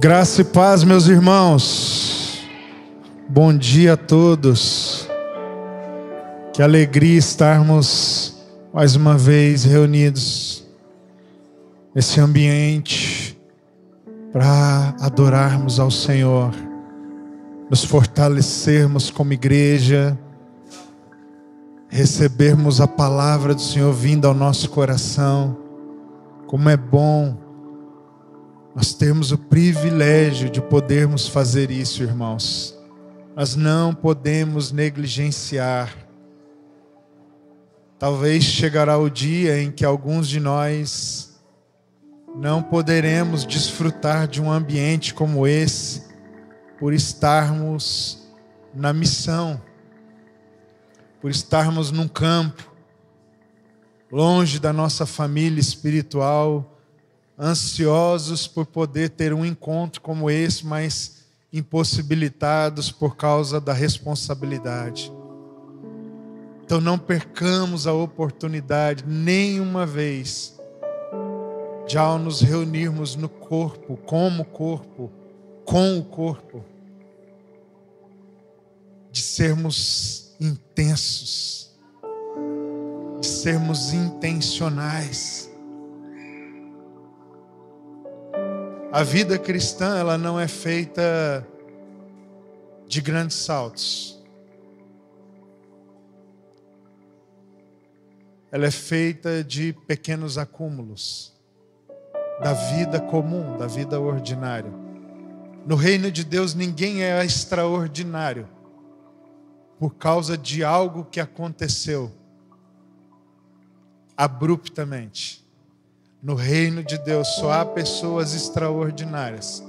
Graça e paz, meus irmãos. Bom dia a todos. Que alegria estarmos mais uma vez reunidos nesse ambiente para adorarmos ao Senhor, nos fortalecermos como igreja, recebermos a palavra do Senhor vinda ao nosso coração. Como é bom nós termos o privilégio de podermos fazer isso, irmãos. Nós não podemos negligenciar. Talvez chegará o dia em que alguns de nós não poderemos desfrutar de um ambiente como esse, por estarmos na missão, por estarmos num campo, longe da nossa família espiritual, ansiosos por poder ter um encontro como esse, mas impossibilitados por causa da responsabilidade. Então não percamos a oportunidade nenhuma vez de, ao nos reunirmos no corpo, como corpo, com o corpo, de sermos intensos, de sermos intencionais. A vida cristã, ela não é feita de grandes saltos. Ela é feita de pequenos acúmulos da vida comum, da vida ordinária. No reino de Deus, ninguém é extraordinário por causa de algo que aconteceu abruptamente. No reino de Deus só há pessoas extraordinárias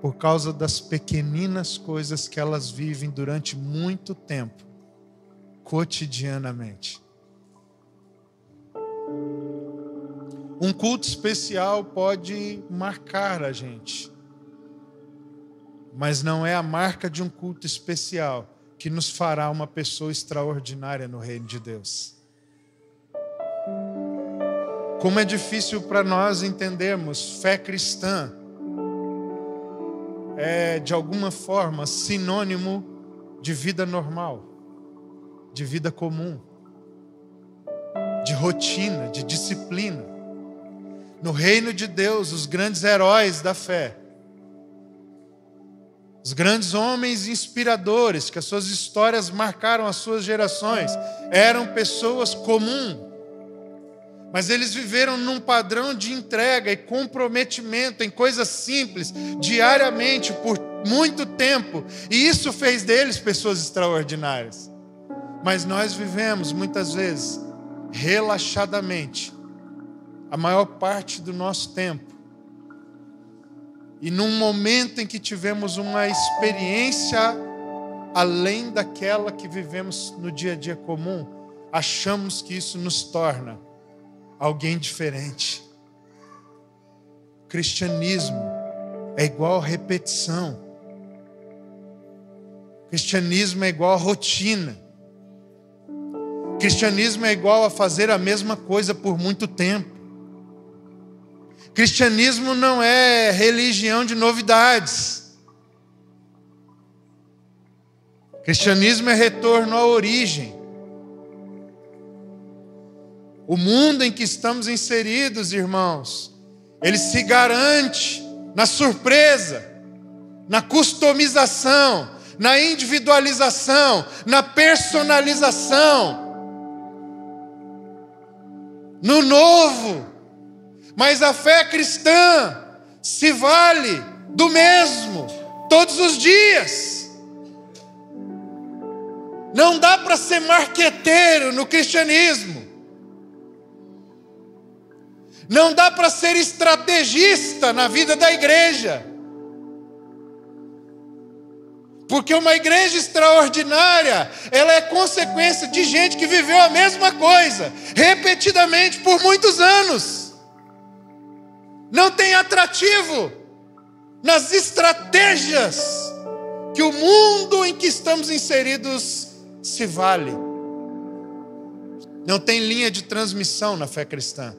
por causa das pequeninas coisas que elas vivem durante muito tempo, cotidianamente. Um culto especial pode marcar a gente, mas não é a marca de um culto especial que nos fará uma pessoa extraordinária no reino de Deus. Como é difícil para nós entendermos, fé cristã é, de alguma forma, sinônimo de vida normal, de vida comum, de rotina, de disciplina. No reino de Deus, os grandes heróis da fé, os grandes homens inspiradores, que as suas histórias marcaram as suas gerações, eram pessoas comuns. Mas eles viveram num padrão de entrega e comprometimento em coisas simples, diariamente, por muito tempo. E isso fez deles pessoas extraordinárias. Mas nós vivemos, muitas vezes, relaxadamente, a maior parte do nosso tempo. E num momento em que tivemos uma experiência além daquela que vivemos no dia a dia comum, achamos que isso nos torna alguém diferente. Cristianismo é igual repetição. Cristianismo é igual rotina. Cristianismo é igual a fazer a mesma coisa por muito tempo. Cristianismo não é religião de novidades. Cristianismo é retorno à origem. O mundo em que estamos inseridos, irmãos, ele se garante na surpresa, na customização, na individualização, na personalização, no novo. Mas a fé cristã se vale do mesmo todos os dias. Não dá para ser marqueteiro no cristianismo. Não dá para ser estrategista na vida da igreja. Porque uma igreja extraordinária, ela é consequência de gente que viveu a mesma coisa, repetidamente por muitos anos. Não tem atrativo nas estratégias que o mundo em que estamos inseridos se vale. Não tem linha de transmissão na fé cristã.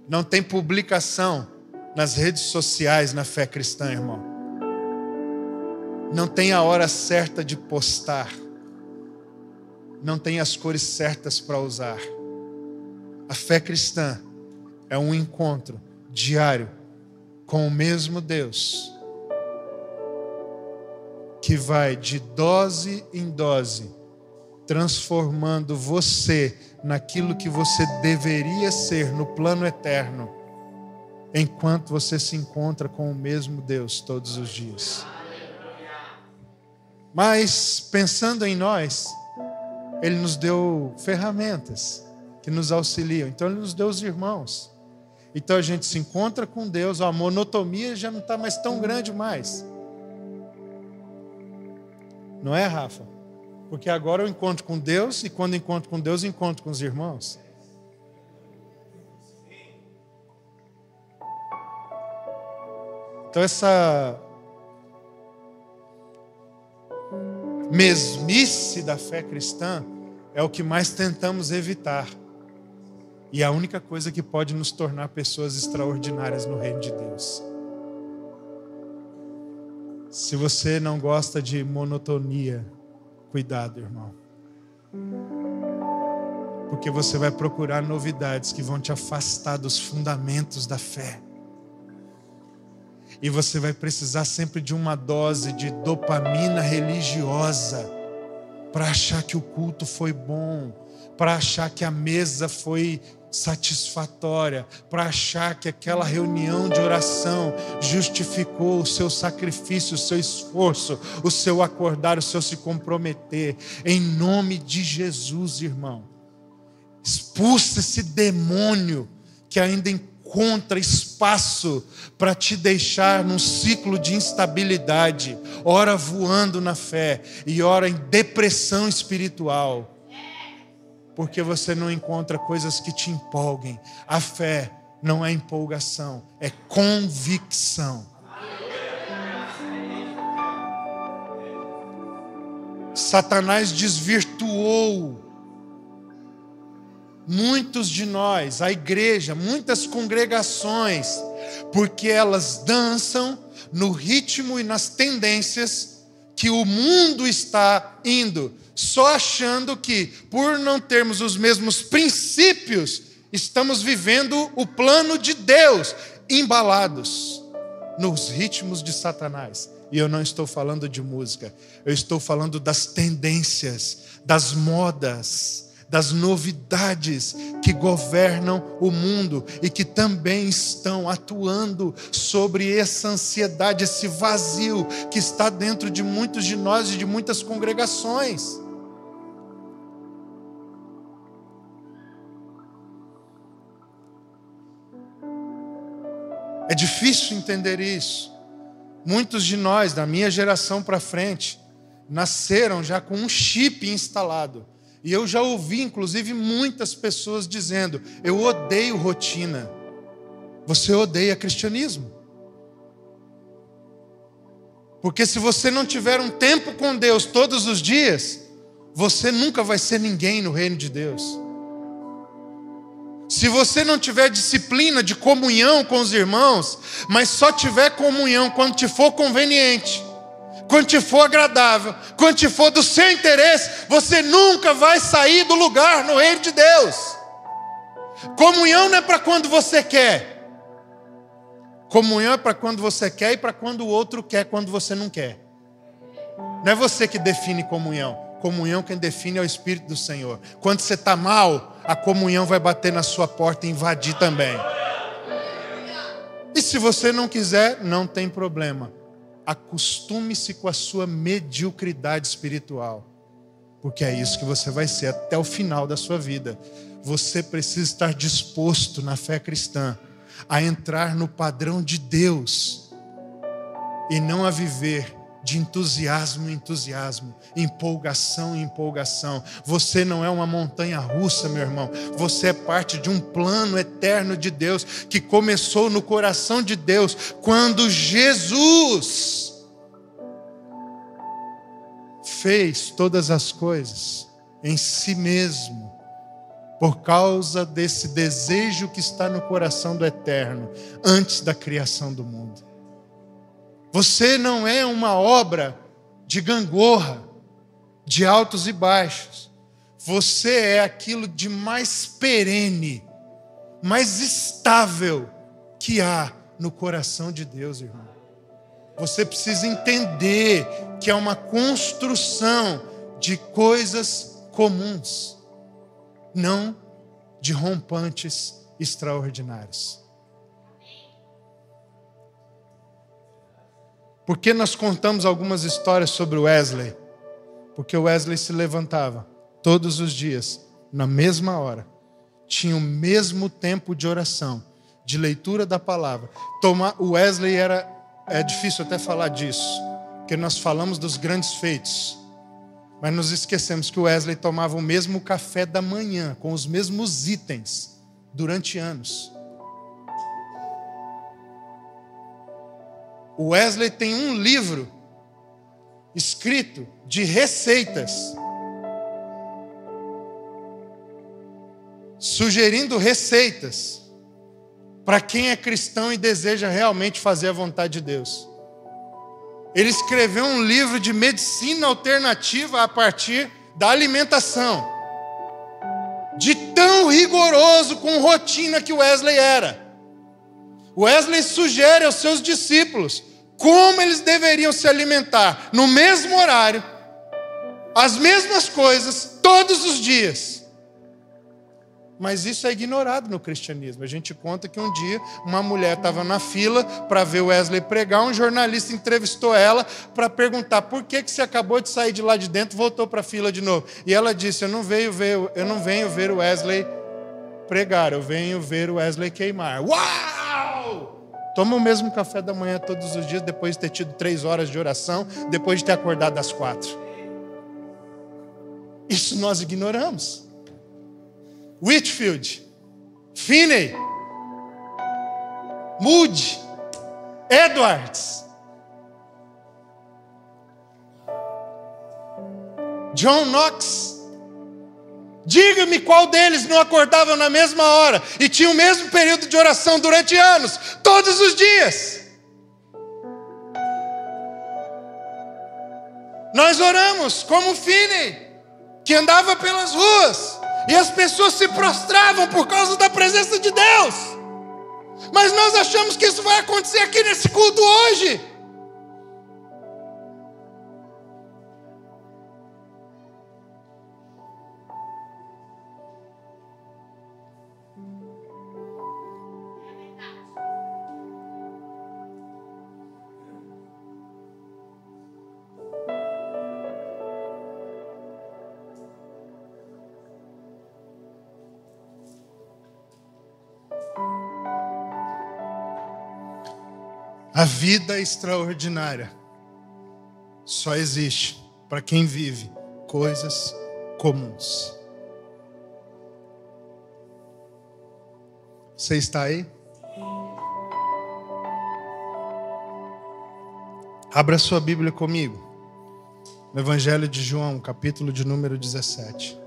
Não tem publicação nas redes sociais na fé cristã, irmão. Não tem a hora certa de postar. Não tem as cores certas para usar. A fé cristã é um encontro diário com o mesmo Deus, que vai de dose em dose, transformando você naquilo que você deveria ser no plano eterno, enquanto você se encontra com o mesmo Deus todos os dias. Mas, pensando em nós, Ele nos deu ferramentas que nos auxiliam. Então Ele nos deu os irmãos. Então a gente se encontra com Deus, a monotonia já não está mais tão grande mais. Não é, Rafa? Porque agora eu encontro com Deus, e quando encontro com Deus, encontro com os irmãos. Então essa mesmice da fé cristã é o que mais tentamos evitar. E é a única coisa que pode nos tornar pessoas extraordinárias no reino de Deus. Se você não gosta de monotonia, cuidado, irmão. Porque você vai procurar novidades que vão te afastar dos fundamentos da fé. E você vai precisar sempre de uma dose de dopamina religiosa para achar que o culto foi bom, para achar que a mesa foi satisfatória, para achar que aquela reunião de oração justificou o seu sacrifício, o seu esforço, o seu acordar, o seu se comprometer. Em nome de Jesus, irmão, expulsa esse demônio que ainda encontra espaço para te deixar num ciclo de instabilidade, ora voando na fé e ora em depressão espiritual. Porque você não encontra coisas que te empolguem. A fé não é empolgação, é convicção. Satanás desvirtuou muitos de nós, a igreja, muitas congregações, porque elas dançam no ritmo e nas tendências que o mundo está indo, só achando que, por não termos os mesmos princípios, estamos vivendo o plano de Deus, embalados nos ritmos de Satanás. E eu não estou falando de música, eu estou falando das tendências, das modas, das novidades que governam o mundo e que também estão atuando sobre essa ansiedade, esse vazio que está dentro de muitos de nós e de muitas congregações. É difícil entender isso. Muitos de nós, da minha geração para frente, nasceram já com um chip instalado. E eu já ouvi, inclusive, muitas pessoas dizendo: eu odeio rotina. Você odeia cristianismo. Porque se você não tiver um tempo com Deus todos os dias, você nunca vai ser ninguém no reino de Deus. Se você não tiver disciplina de comunhão com os irmãos, mas só tiver comunhão quando te for conveniente, quando te for agradável, quando te for do seu interesse, você nunca vai sair do lugar no reino de Deus. Comunhão não é para quando você quer. Comunhão é para quando você quer e para quando o outro quer, quando você não quer. Não é você que define comunhão. Comunhão quem define é o Espírito do Senhor. Quando você está mal, a comunhão vai bater na sua porta e invadir também. E se você não quiser, não tem problema. Acostume-se com a sua mediocridade espiritual, porque é isso que você vai ser até o final da sua vida. Você precisa estar disposto na fé cristã a entrar no padrão de Deus e não a viver de entusiasmo em entusiasmo, empolgação em empolgação. Você não é uma montanha russa, meu irmão. Você é parte de um plano eterno de Deus que começou no coração de Deus quando Jesus fez todas as coisas em si mesmo por causa desse desejo que está no coração do Eterno, antes da criação do mundo. Você não é uma obra de gangorra, de altos e baixos. Você é aquilo de mais perene, mais estável que há no coração de Deus, irmão. Você precisa entender que é uma construção de coisas comuns, não de rompantes extraordinários. Por que nós contamos algumas histórias sobre Wesley? Porque Wesley se levantava todos os dias, na mesma hora, tinha o mesmo tempo de oração, de leitura da palavra. O Wesley é difícil até falar disso, porque nós falamos dos grandes feitos, mas nos esquecemos que o Wesley tomava o mesmo café da manhã, com os mesmos itens, durante anos. O Wesley tem um livro escrito de receitas, sugerindo receitas para quem é cristão e deseja realmente fazer a vontade de Deus. Ele escreveu um livro de medicina alternativa a partir da alimentação. De tão rigoroso com rotina que Wesley era. Wesley sugere aos seus discípulos como eles deveriam se alimentar no mesmo horário, as mesmas coisas, todos os dias. Mas isso é ignorado no cristianismo. A gente conta que um dia uma mulher estava na fila para ver Wesley pregar, um jornalista entrevistou ela para perguntar por que você acabou de sair de lá de dentro e voltou para a fila de novo. E ela disse, eu não venho ver o Wesley pregar, eu venho ver o Wesley queimar. Uau! Toma o mesmo café da manhã todos os dias, depois de ter tido 3 horas de oração, depois de ter acordado às 4. Isso nós ignoramos. Whitfield, Finney, Moody, Edwards, John Knox. Diga-me qual deles não acordava na mesma hora e tinha o mesmo período de oração durante anos, todos os dias. Nós oramos como Finney, que andava pelas ruas e as pessoas se prostravam por causa da presença de Deus. Mas nós achamos que isso vai acontecer aqui nesse culto hoje. A vida extraordinária só existe para quem vive coisas comuns. Você está aí? Abra sua Bíblia comigo. No Evangelho de João, capítulo de número 17.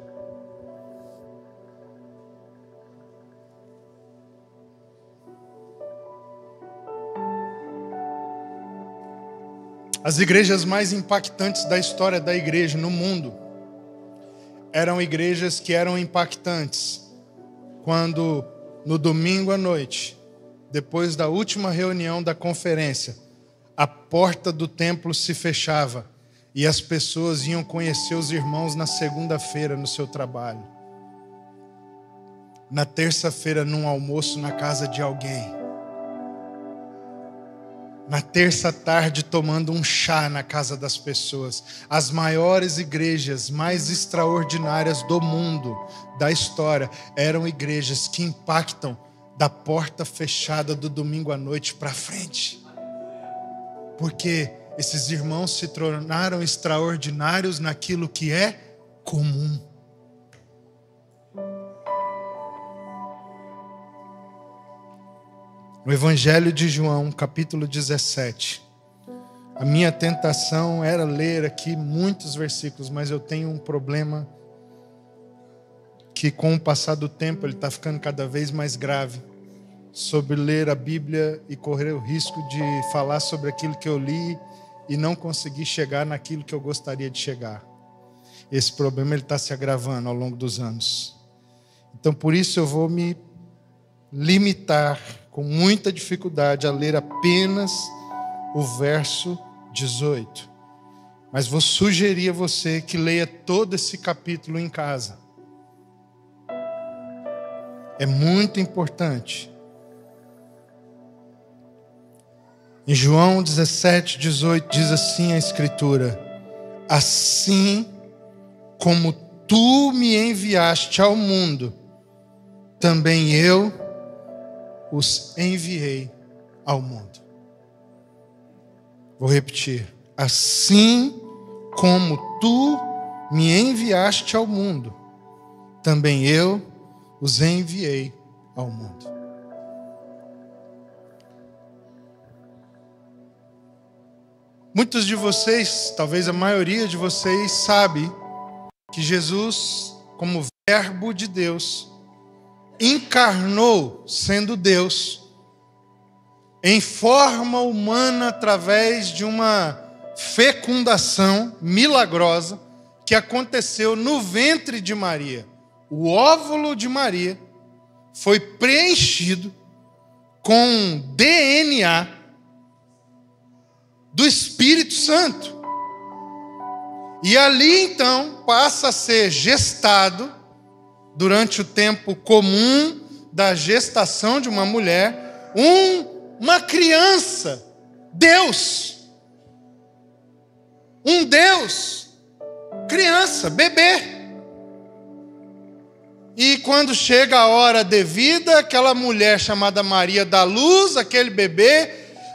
As igrejas mais impactantes da história da igreja no mundo eram igrejas que eram impactantes quando, no domingo à noite, depois da última reunião da conferência, a porta do templo se fechava e as pessoas iam conhecer os irmãos na segunda-feira no seu trabalho. Na terça-feira, num almoço na casa de alguém. Na terça tarde, tomando um chá na casa das pessoas. As maiores igrejas, mais extraordinárias do mundo, da história, eram igrejas que impactam da porta fechada do domingo à noite para frente. Porque esses irmãos se tornaram extraordinários naquilo que é comum. No Evangelho de João, capítulo 17. A minha tentação era ler aqui muitos versículos, mas eu tenho um problema que com o passar do tempo ele está ficando cada vez mais grave, sobre ler a Bíblia e correr o risco de falar sobre aquilo que eu li e não conseguir chegar naquilo que eu gostaria de chegar. Esse problema está se agravando ao longo dos anos. Então, por isso eu vou me limitar com muita dificuldade a ler apenas o verso 18. Mas vou sugerir a você que leia todo esse capítulo em casa. É muito importante. Em João 17, 18, diz assim a Escritura: assim como tu me enviaste ao mundo, também eu os enviei ao mundo. Vou repetir. Assim como tu me enviaste ao mundo, também eu os enviei ao mundo. Muitos de vocês, talvez a maioria de vocês, sabe que Jesus, como Verbo de Deus, encarnou, sendo Deus, em forma humana através de uma fecundação milagrosa que aconteceu no ventre de Maria. O óvulo de Maria foi preenchido com DNA do Espírito Santo. E ali então passa a ser gestado, durante o tempo comum da gestação de uma mulher, uma criança, Deus. Um Deus, criança, bebê. E quando chega a hora devida, aquela mulher chamada Maria dá luz àquele bebê,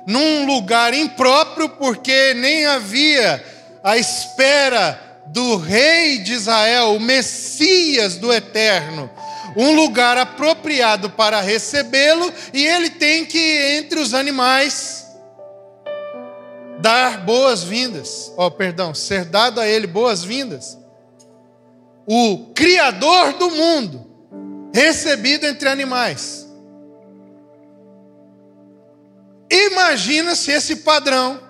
num lugar impróprio, porque nem havia a espera do rei de Israel, o Messias do Eterno, um lugar apropriado para recebê-lo, e ele tem que, entre os animais, dar boas-vindas, ser dado a ele boas-vindas. O Criador do mundo, recebido entre animais. Imagina se esse padrão,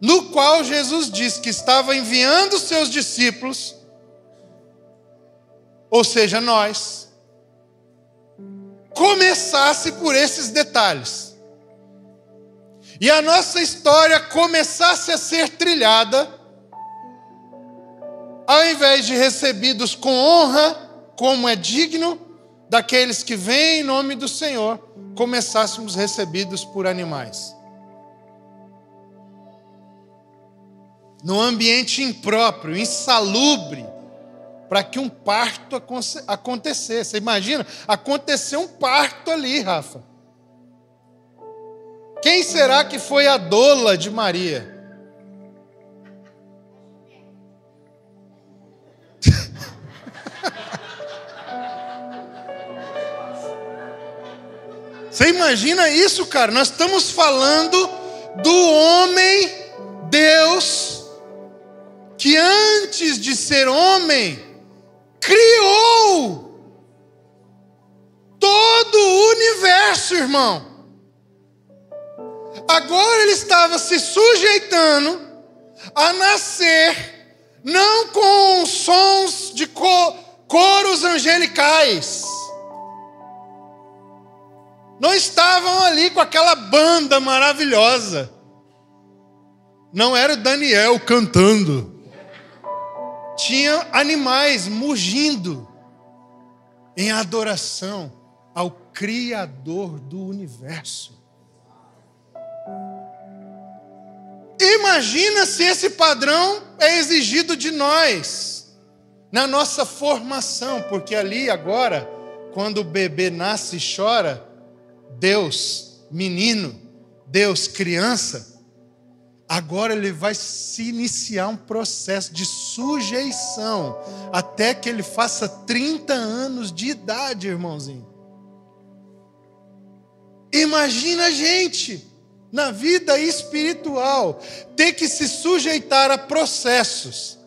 no qual Jesus disse que estava enviando os seus discípulos, ou seja, nós, começasse por esses detalhes. E a nossa história começasse a ser trilhada, ao invés de recebidos com honra, como é digno daqueles que vêm em nome do Senhor, começássemos recebidos por animais. No ambiente impróprio, insalubre, para que um parto acontecesse. Você imagina? Aconteceu um parto ali, Rafa. Quem será que foi a doula de Maria? Você imagina isso, cara? Nós estamos falando do homem, Deus, que antes de ser homem, criou todo o universo, irmão. Agora ele estava se sujeitando a nascer, não com sons de coros angelicais. Não estavam ali com aquela banda maravilhosa. Não era o Daniel cantando. Tinha animais mugindo em adoração ao Criador do universo. Imagina se esse padrão é exigido de nós, na nossa formação, porque ali agora, quando o bebê nasce e chora, Deus, menino, Deus, criança, agora ele vai se iniciar um processo de sujeição, até que ele faça 30 anos de idade, irmãozinho. Imagina a gente, na vida espiritual, ter que se sujeitar a processos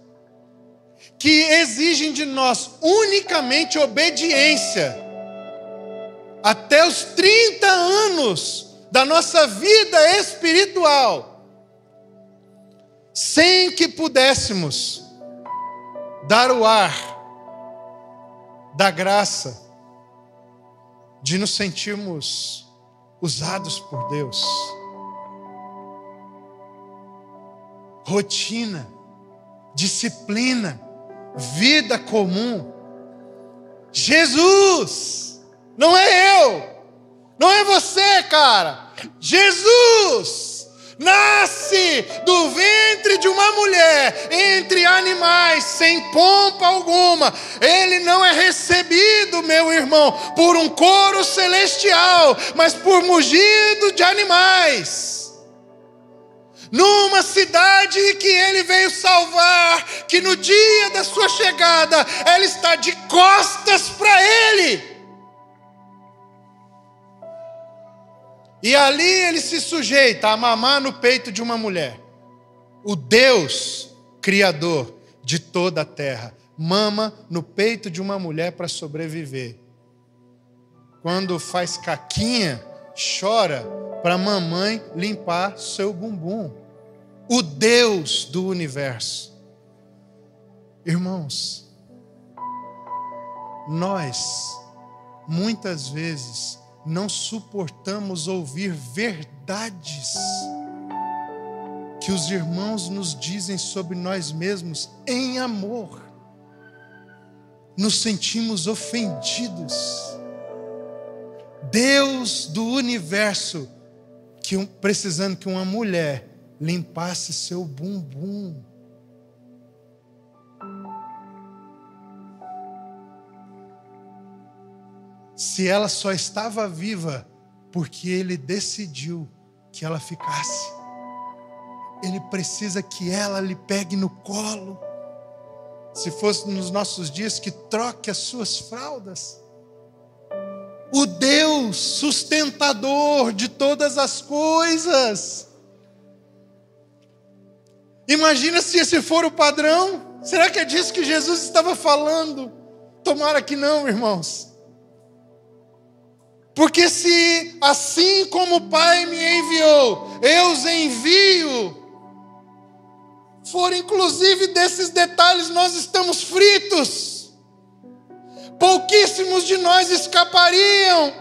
que exigem de nós unicamente obediência, até os 30 anos da nossa vida espiritual, sem que pudéssemos dar o ar da graça de nos sentirmos usados por Deus. Rotina, disciplina, vida comum. Jesus, não é eu, não é você, cara. Jesus nasce do ventre de uma mulher, entre animais, sem pompa alguma. Ele não é recebido, meu irmão, por um coro celestial, mas por mugido de animais. Numa cidade que ele veio salvar, que no dia da sua chegada, ela está de costas para ele. E ali ele se sujeita a mamar no peito de uma mulher. O Deus Criador de toda a terra mama no peito de uma mulher para sobreviver. Quando faz caquinha, chora para a mamãe limpar seu bumbum. O Deus do universo. Irmãos, nós muitas vezes não suportamos ouvir verdades que os irmãos nos dizem sobre nós mesmos em amor. Nos sentimos ofendidos. Deus do universo precisando que uma mulher limpasse seu bumbum. Se ela só estava viva porque ele decidiu que ela ficasse, ele precisa que ela lhe pegue no colo. Se fosse nos nossos dias, que troque as suas fraldas. O Deus sustentador de todas as coisas. Imagina se esse for o padrão. Será que é disso que Jesus estava falando? Tomara que não, irmãos. Porque se assim como o Pai me enviou, eu os envio, for inclusive desses detalhes, nós estamos fritos. Pouquíssimos de nós escapariam,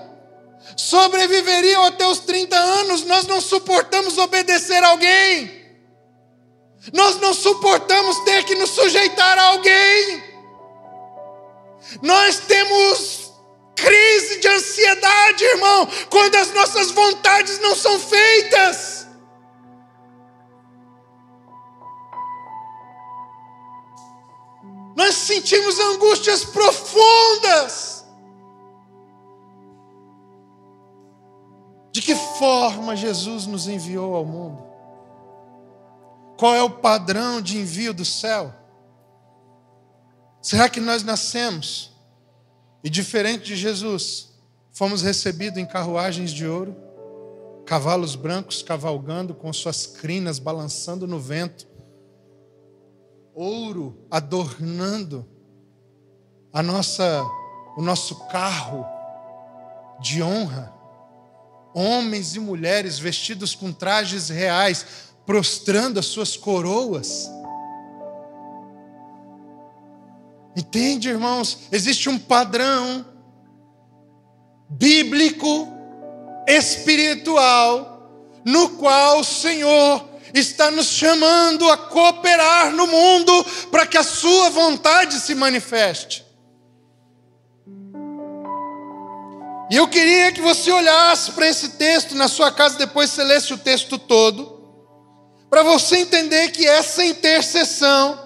sobreviveriam até os 30 anos. Nós não suportamos obedecer a alguém. Nós não suportamos ter que nos sujeitar a alguém. Nós temos crise de ansiedade, irmão, quando as nossas vontades não são feitas. Nós sentimos angústias profundas. De que forma Jesus nos enviou ao mundo? Qual é o padrão de envio do céu? Será que nós nascemos e, diferente de Jesus, fomos recebidos em carruagens de ouro, cavalos brancos cavalgando com suas crinas balançando no vento, ouro adornando o nosso carro de honra, homens e mulheres vestidos com trajes reais, prostrando as suas coroas? Entende, irmãos? Existe um padrão bíblico, espiritual, no qual o Senhor está nos chamando a cooperar no mundo para que a sua vontade se manifeste. E eu queria que você olhasse para esse texto na sua casa, depois você lesse o texto todo, para você entender que essa intercessão,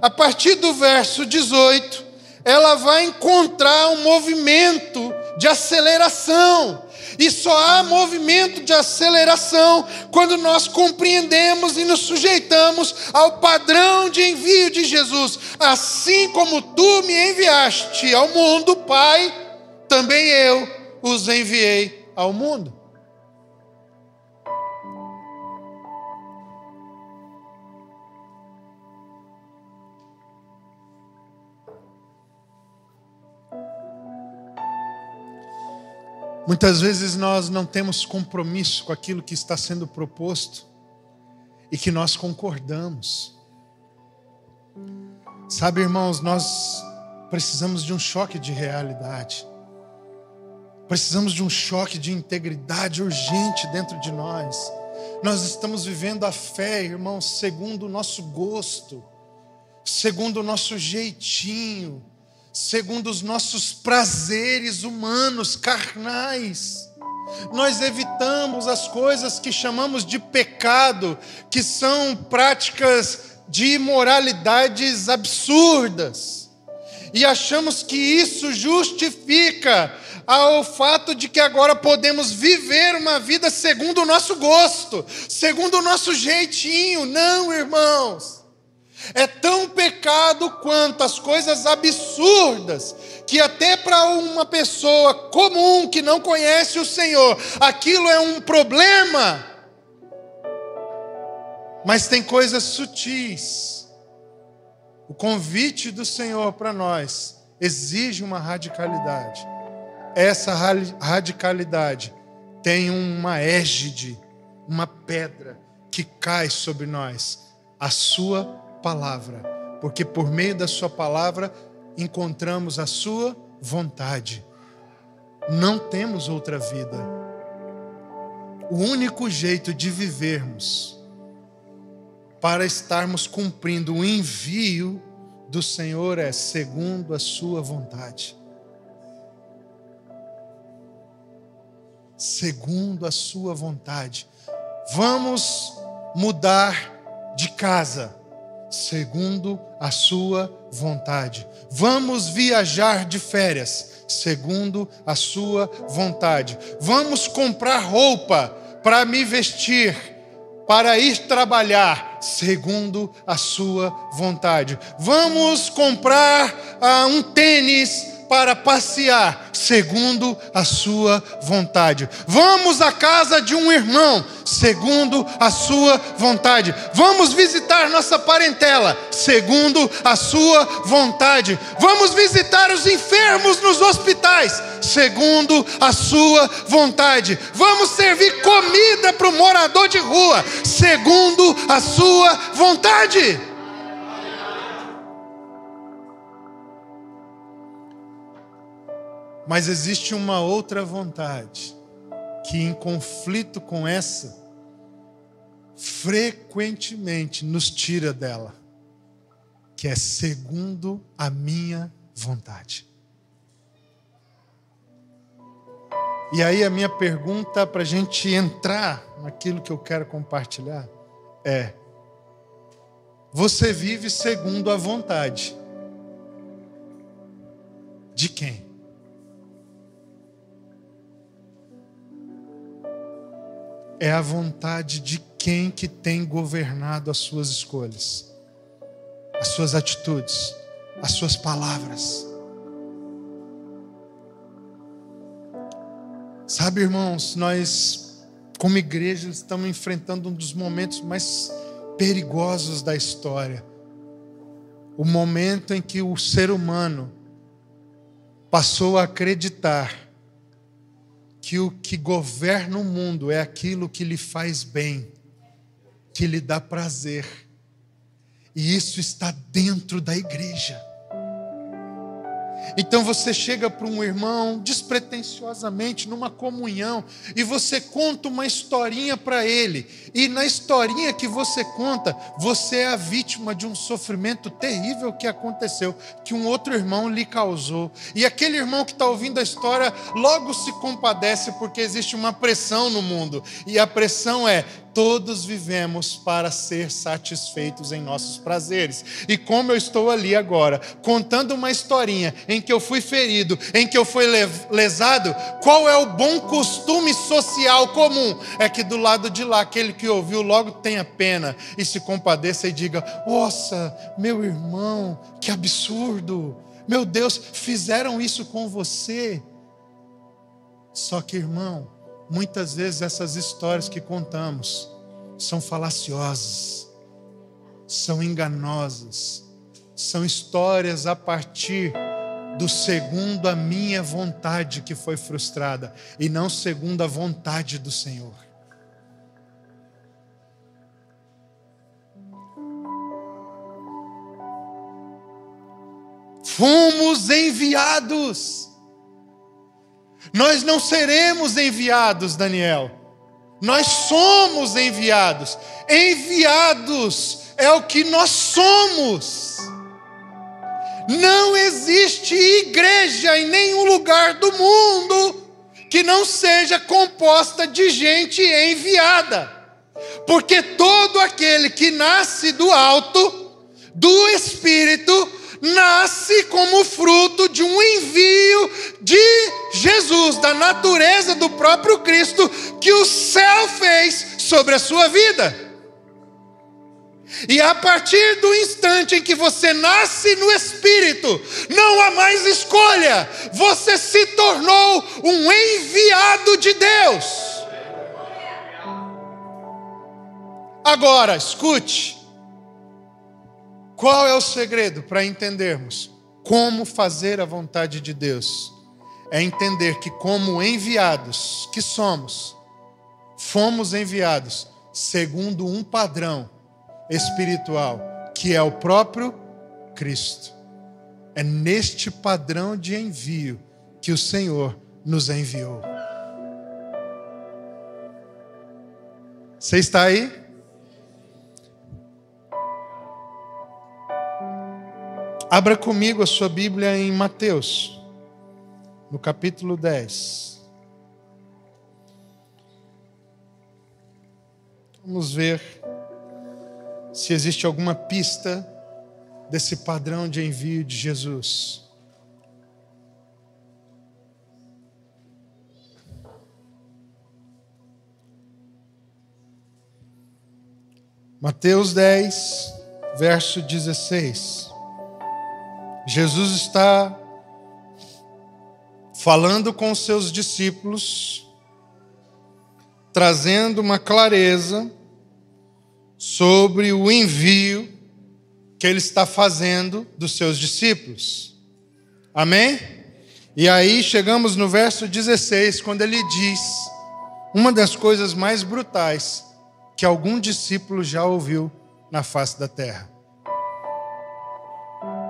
a partir do verso 18, ela vai encontrar um movimento de aceleração. E só há movimento de aceleração quando nós compreendemos e nos sujeitamos ao padrão de envio de Jesus. Assim como tu me enviaste ao mundo, Pai, também eu os enviei ao mundo. Muitas vezes nós não temos compromisso com aquilo que está sendo proposto e que nós concordamos. Sabe, irmãos, nós precisamos de um choque de realidade. Precisamos de um choque de integridade urgente dentro de nós. Nós estamos vivendo a fé, irmãos, segundo o nosso gosto, segundo o nosso jeitinho, segundo os nossos prazeres humanos, carnais. Nós evitamos as coisas que chamamos de pecado, que são práticas de imoralidades absurdas. E achamos que isso justifica ao fato de que agora podemos viver uma vida segundo o nosso gosto, segundo o nosso jeitinho. Não, irmãos. É tão pecado quanto as coisas absurdas, que até para uma pessoa comum que não conhece o Senhor, aquilo é um problema. Mas tem coisas sutis. O convite do Senhor para nós exige uma radicalidade. Essa radicalidade tem uma égide, uma pedra que cai sobre nós, a sua palavra, porque por meio da sua palavra encontramos a sua vontade. Não temos outra vida. O único jeito de vivermos para estarmos cumprindo o envio do Senhor é segundo a sua vontade. Segundo a sua vontade. Vamos mudar de casa, segundo a sua vontade. Vamos viajar de férias, segundo a sua vontade. Vamos comprar roupa para me vestir, para ir trabalhar, segundo a sua vontade. Vamos comprar um tênis para passear, segundo a sua vontade. Vamos à casa de um irmão, segundo a sua vontade. Vamos visitar nossa parentela, segundo a sua vontade. Vamos visitar os enfermos nos hospitais, segundo a sua vontade. Vamos servir comida para o morador de rua, segundo a sua vontade. Mas existe uma outra vontade que, em conflito com essa, frequentemente nos tira dela, que é segundo a minha vontade. E aí a minha pergunta para a gente entrar naquilo que eu quero compartilhar é: você vive segundo a vontade de quem? É a vontade de quem que tem governado as suas escolhas, as suas atitudes, as suas palavras. Sabe, irmãos, nós, como igreja, estamos enfrentando um dos momentos mais perigosos da história. O momento em que o ser humano passou a acreditar que o que governa o mundo é aquilo que lhe faz bem, que lhe dá prazer. E isso está dentro da igreja. Então você chega para um irmão despretensiosamente numa comunhão e você conta uma historinha para ele. E na historinha que você conta, você é a vítima de um sofrimento terrível que aconteceu, que um outro irmão lhe causou. E aquele irmão que está ouvindo a história logo se compadece, porque existe uma pressão no mundo. E a pressão é: todos vivemos para ser satisfeitos em nossos prazeres. E como eu estou ali agora, contando uma historinha em que eu fui ferido, em que eu fui lesado, qual é o bom costume social comum? É que do lado de lá, aquele que ouviu logo tenha pena e se compadeça e diga: nossa, meu irmão, que absurdo! Meu Deus, fizeram isso com você. Só que, irmão, muitas vezes essas histórias que contamos são falaciosas, são enganosas, são histórias a partir do segundo a minha vontade que foi frustrada, e não segundo a vontade do Senhor. Fomos enviados. Nós não seremos enviados, Daniel. Nós somos enviados. Enviados é o que nós somos. Não existe igreja em nenhum lugar do mundo que não seja composta de gente enviada. Porque todo aquele que nasce do alto, do Espírito, nasce como fruto de um envio de Jesus, da natureza do próprio Cristo, que o céu fez sobre a sua vida. E a partir do instante em que você nasce no Espírito, não há mais escolha, você se tornou um enviado de Deus. Agora, escute. Qual é o segredo para entendermos como fazer a vontade de Deus? É entender que, como enviados que somos, fomos enviados segundo um padrão espiritual, que é o próprio Cristo. É neste padrão de envio que o Senhor nos enviou. Você está aí? Abra comigo a sua Bíblia em Mateus, no capítulo 10. Vamos ver se existe alguma pista desse padrão de envio de Jesus. Mateus 10, verso 16. Jesus está falando com os seus discípulos, trazendo uma clareza sobre o envio que ele está fazendo dos seus discípulos. Amém? E aí chegamos no verso 16, quando ele diz uma das coisas mais brutais que algum discípulo já ouviu na face da terra.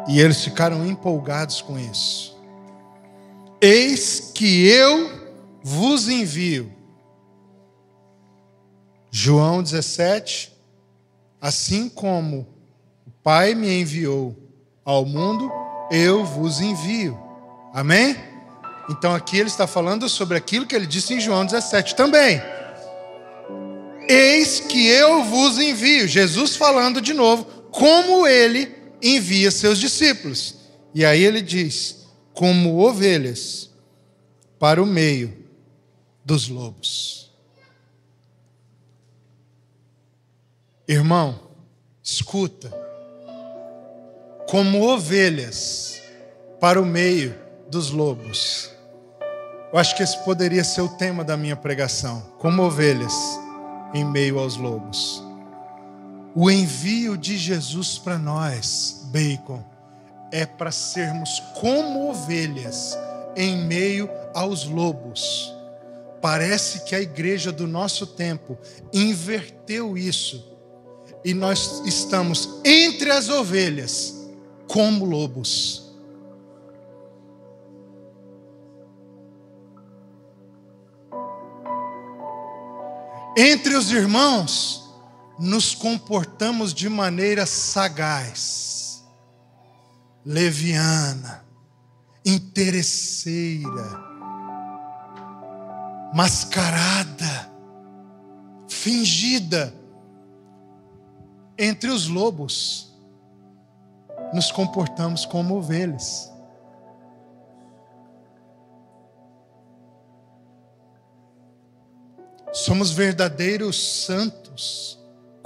E eles ficaram empolgados com isso. Eis que eu vos envio. João 17, assim como o Pai me enviou ao mundo, eu vos envio. Amém? Então aqui ele está falando sobre aquilo que ele disse em João 17 também. Eis que eu vos envio. Jesus falando de novo como ele envia seus discípulos. E aí ele diz: como ovelhas para o meio dos lobos. Irmão, escuta. Como ovelhas para o meio dos lobos. Eu acho que esse poderia ser o tema da minha pregação. Como ovelhas em meio aos lobos. O envio de Jesus para nós, Bacon, é para sermos como ovelhas em meio aos lobos. Parece que a igreja do nosso tempo inverteu isso. E nós estamos entre as ovelhas como lobos. Entre os irmãos, nos comportamos de maneira sagaz, leviana, interesseira, mascarada, fingida. Entre os lobos, nos comportamos como ovelhas. Somos verdadeiros santos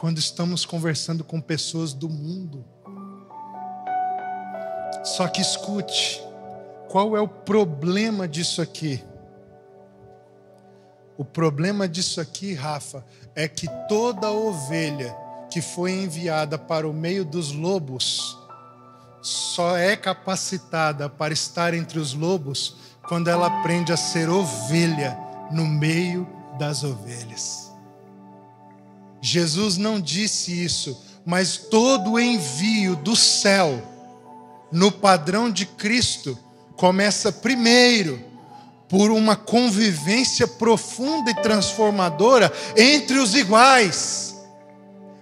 quando estamos conversando com pessoas do mundo. Só que escute, qual é o problema disso aqui? O problema disso aqui, Rafa, é que toda ovelha que foi enviada para o meio dos lobos só é capacitada para estar entre os lobos quando ela aprende a ser ovelha no meio das ovelhas. Jesus não disse isso, mas todo o envio do céu no padrão de Cristo começa primeiro por uma convivência profunda e transformadora entre os iguais,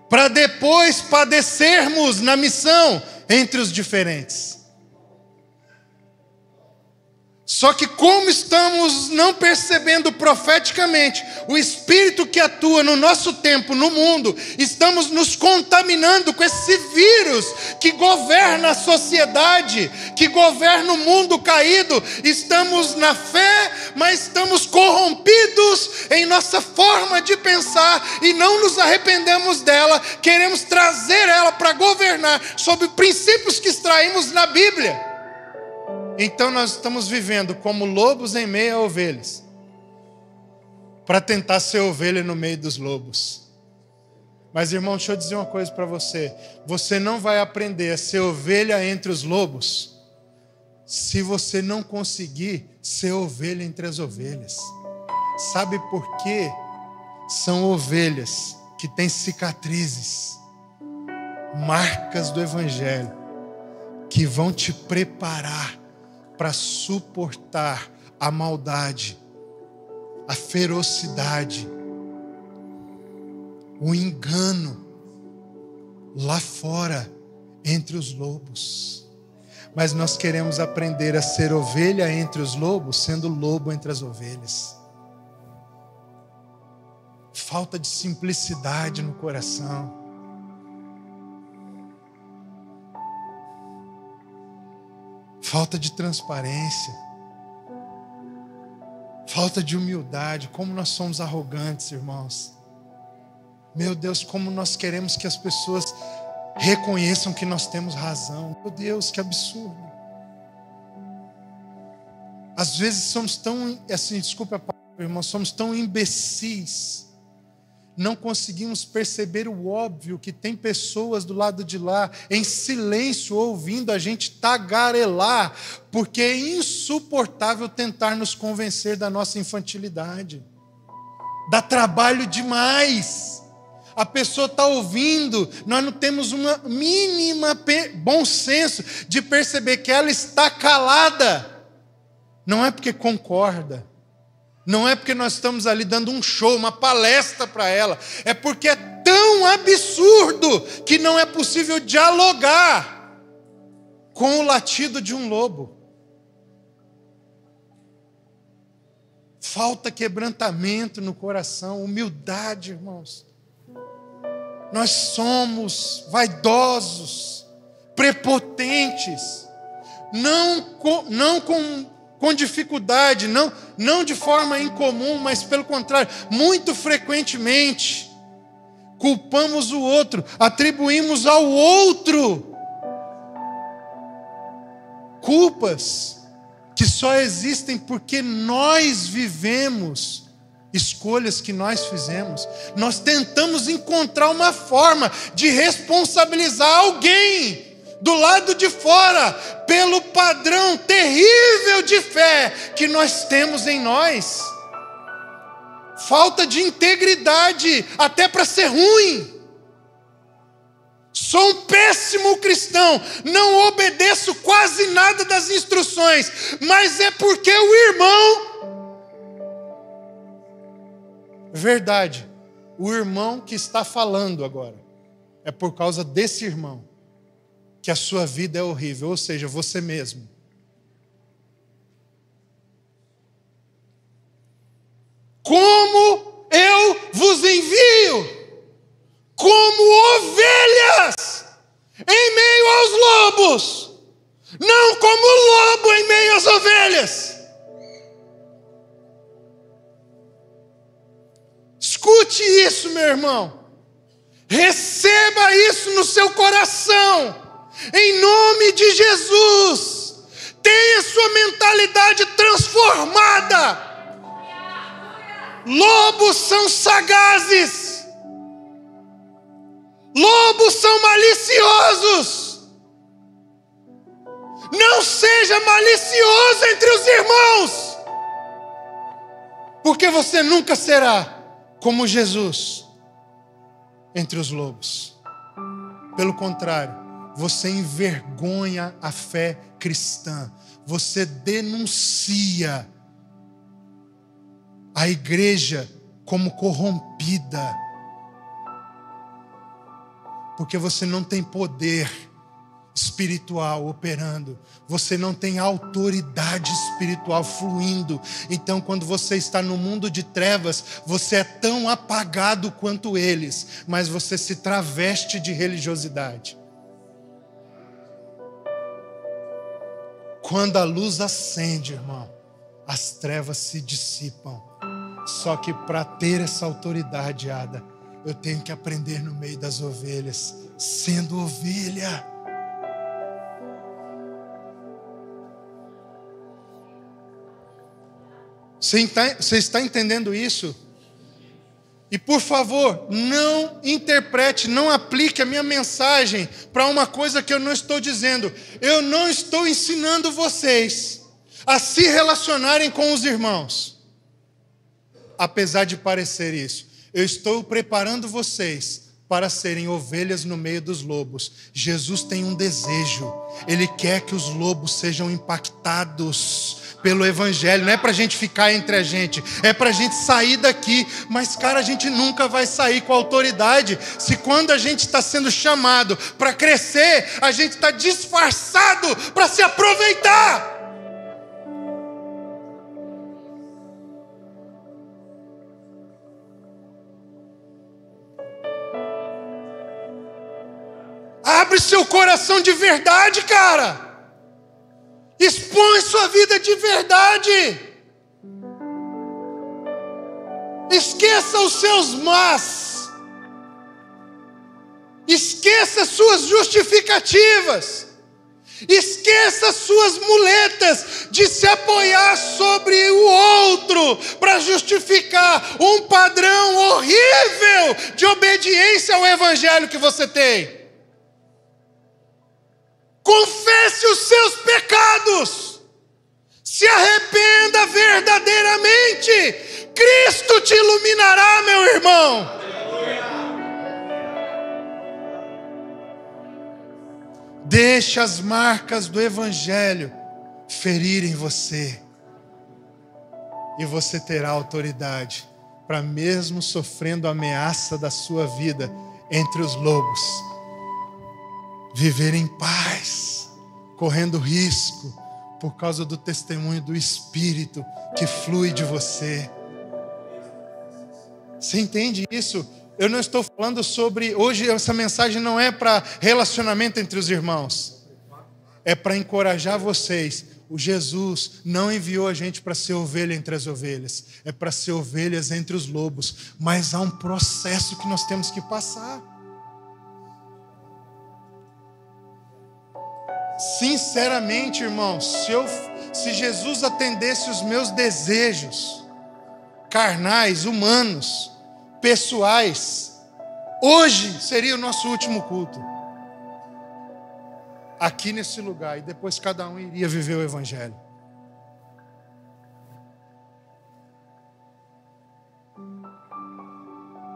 para depois padecermos na missão entre os diferentes. Só que como estamos não percebendo profeticamente o Espírito que atua no nosso tempo, no mundo, estamos nos contaminando com esse vírus que governa a sociedade, que governa o mundo caído. Estamos na fé, mas estamos corrompidos em nossa forma de pensar e não nos arrependemos dela. Queremos trazer ela para governar sobre princípios que extraímos na Bíblia. Então nós estamos vivendo como lobos em meio a ovelhas, para tentar ser ovelha no meio dos lobos. Mas irmão, deixa eu dizer uma coisa para você. Você não vai aprender a ser ovelha entre os lobos se você não conseguir ser ovelha entre as ovelhas. Sabe por quê? São ovelhas que têm cicatrizes, marcas do Evangelho, que vão te preparar para suportar a maldade, a ferocidade, o engano lá fora entre os lobos. Mas nós queremos aprender a ser ovelha entre os lobos, sendo lobo entre as ovelhas. Falta de simplicidade no coração. Falta de transparência, falta de humildade. Como nós somos arrogantes, irmãos. Meu Deus, como nós queremos que as pessoas reconheçam que nós temos razão. Meu Deus, que absurdo. Às vezes somos tão, desculpa a palavra, irmãos, somos tão imbecis. Não conseguimos perceber o óbvio, que tem pessoas do lado de lá, em silêncio, ouvindo a gente tagarelar, porque é insuportável tentar nos convencer da nossa infantilidade. Dá trabalho demais. A pessoa está ouvindo, nós não temos uma mínima bom senso de perceber que ela está calada. Não é porque concorda. Não é porque nós estamos ali dando um show, uma palestra para ela. É porque é tão absurdo que não é possível dialogar com o latido de um lobo. Falta quebrantamento no coração, humildade, irmãos. Nós somos vaidosos, prepotentes, não com dificuldade, não de forma incomum, mas pelo contrário, muito frequentemente culpamos o outro, atribuímos ao outro culpas que só existem porque nós vivemos escolhas que nós fizemos. Nós tentamos encontrar uma forma de responsabilizar alguém do lado de fora, pelo padrão terrível de fé que nós temos em nós. Falta de integridade, até para ser ruim. Sou um péssimo cristão, não obedeço quase nada das instruções, mas é porque o irmão... Verdade, o irmão que está falando agora, é por causa desse irmão que a sua vida é horrível, ou seja, você mesmo. Como eu vos envio, como ovelhas em meio aos lobos, não como lobo em meio às ovelhas. Escute isso, meu irmão. Receba isso no seu coração. Em nome de Jesus, tenha sua mentalidade transformada. Lobos são sagazes, lobos são maliciosos, seja malicioso entre os irmãos, porque você nunca será como Jesus entre os lobos. Pelo contrário, você envergonha a fé cristã. Você denuncia a igreja como corrompida. Porque você não tem poder espiritual operando. Você não tem autoridade espiritual fluindo. Então, quando você está no mundo de trevas, você é tão apagado quanto eles, mas você se traveste de religiosidade. Quando a luz acende, irmão, as trevas se dissipam. Só que para ter essa autoridade, Ada, eu tenho que aprender no meio das ovelhas, sendo ovelha. Você está entendendo isso? E por favor, não interprete, não aplique a minha mensagem para uma coisa que eu não estou dizendo. Eu não estou ensinando vocês a se relacionarem com os irmãos. Apesar de parecer isso, eu estou preparando vocês para serem ovelhas no meio dos lobos. Jesus tem um desejo. Ele quer que os lobos sejam impactados pelo evangelho. Não é para a gente ficar entre a gente, é para a gente sair daqui. Mas cara, a gente nunca vai sair com autoridade se quando a gente está sendo chamado para crescer, a gente está disfarçado para se aproveitar. Abre seu coração de verdade, cara. Expõe sua vida de verdade. Esqueça os seus mas. Esqueça suas justificativas. Esqueça suas muletas de se apoiar sobre o outro para justificar um padrão horrível de obediência ao evangelho que você tem. Confesse os seus pecados. Se arrependa verdadeiramente. Cristo te iluminará, meu irmão. Deixe as marcas do evangelho ferirem você. E você terá autoridade para, mesmo sofrendo a ameaça da sua vida entre os lobos, viver em paz, correndo risco, por causa do testemunho do Espírito que flui de você. Você entende isso? Eu não estou falando sobre... Hoje essa mensagem não é para relacionamento entre os irmãos. É para encorajar vocês. O Jesus não enviou a gente para ser ovelha entre as ovelhas. É para ser ovelhas entre os lobos. Mas há um processo que nós temos que passar. Sinceramente, irmãos, se Jesus atendesse os meus desejos carnais, humanos, pessoais, hoje seria o nosso último culto aqui nesse lugar, e depois cada um iria viver o evangelho.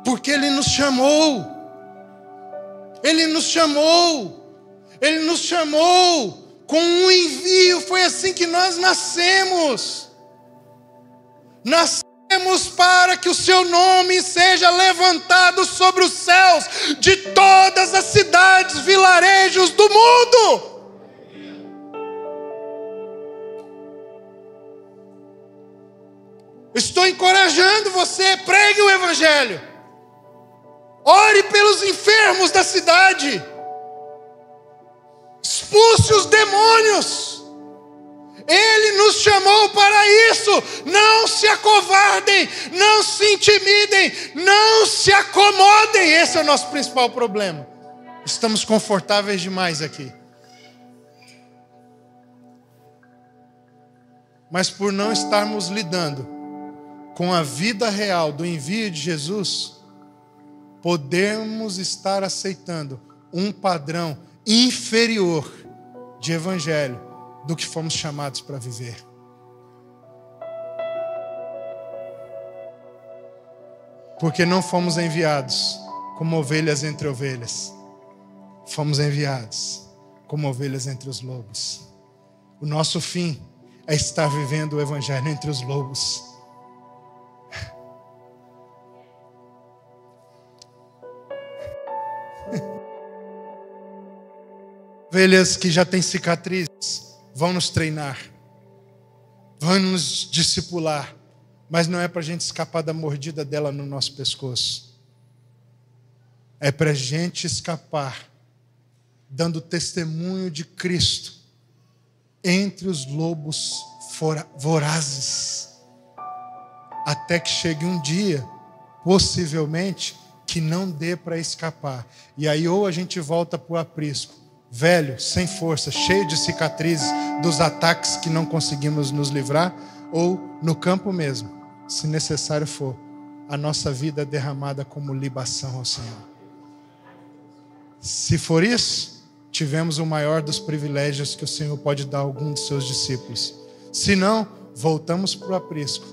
Porque Ele nos chamou. Ele nos chamou. Ele nos chamou com um envio. Foi assim que nós nascemos. Nascemos para que o seu nome seja levantado sobre os céus de todas as cidades, vilarejos do mundo. Estou encorajando você, pregue o evangelho. Ore pelos enfermos da cidade. Expulse os demônios. Ele nos chamou para isso. Não se acovardem, não se intimidem, não se acomodem. Esse é o nosso principal problema. Estamos confortáveis demais aqui. Mas por não estarmos lidando com a vida real do envio de Jesus, podemos estar aceitando um padrão inferior de evangelho do que fomos chamados para viver. Porque não fomos enviados como ovelhas entre ovelhas. Fomos enviados como ovelhas entre os lobos. O nosso fim é estar vivendo o evangelho entre os lobos. Ovelhas que já têm cicatrizes vão nos treinar, vão nos discipular, mas não é para a gente escapar da mordida dela no nosso pescoço. É para a gente escapar dando testemunho de Cristo entre os lobos vorazes, até que chegue um dia, possivelmente, que não dê para escapar. E aí ou a gente volta para o aprisco, velho, sem força, cheio de cicatrizes dos ataques que não conseguimos nos livrar, ou no campo mesmo, se necessário for, a nossa vida é derramada como libação ao Senhor. Se for isso, tivemos o maior dos privilégios que o Senhor pode dar a algum de seus discípulos. Se não, voltamos para o aprisco,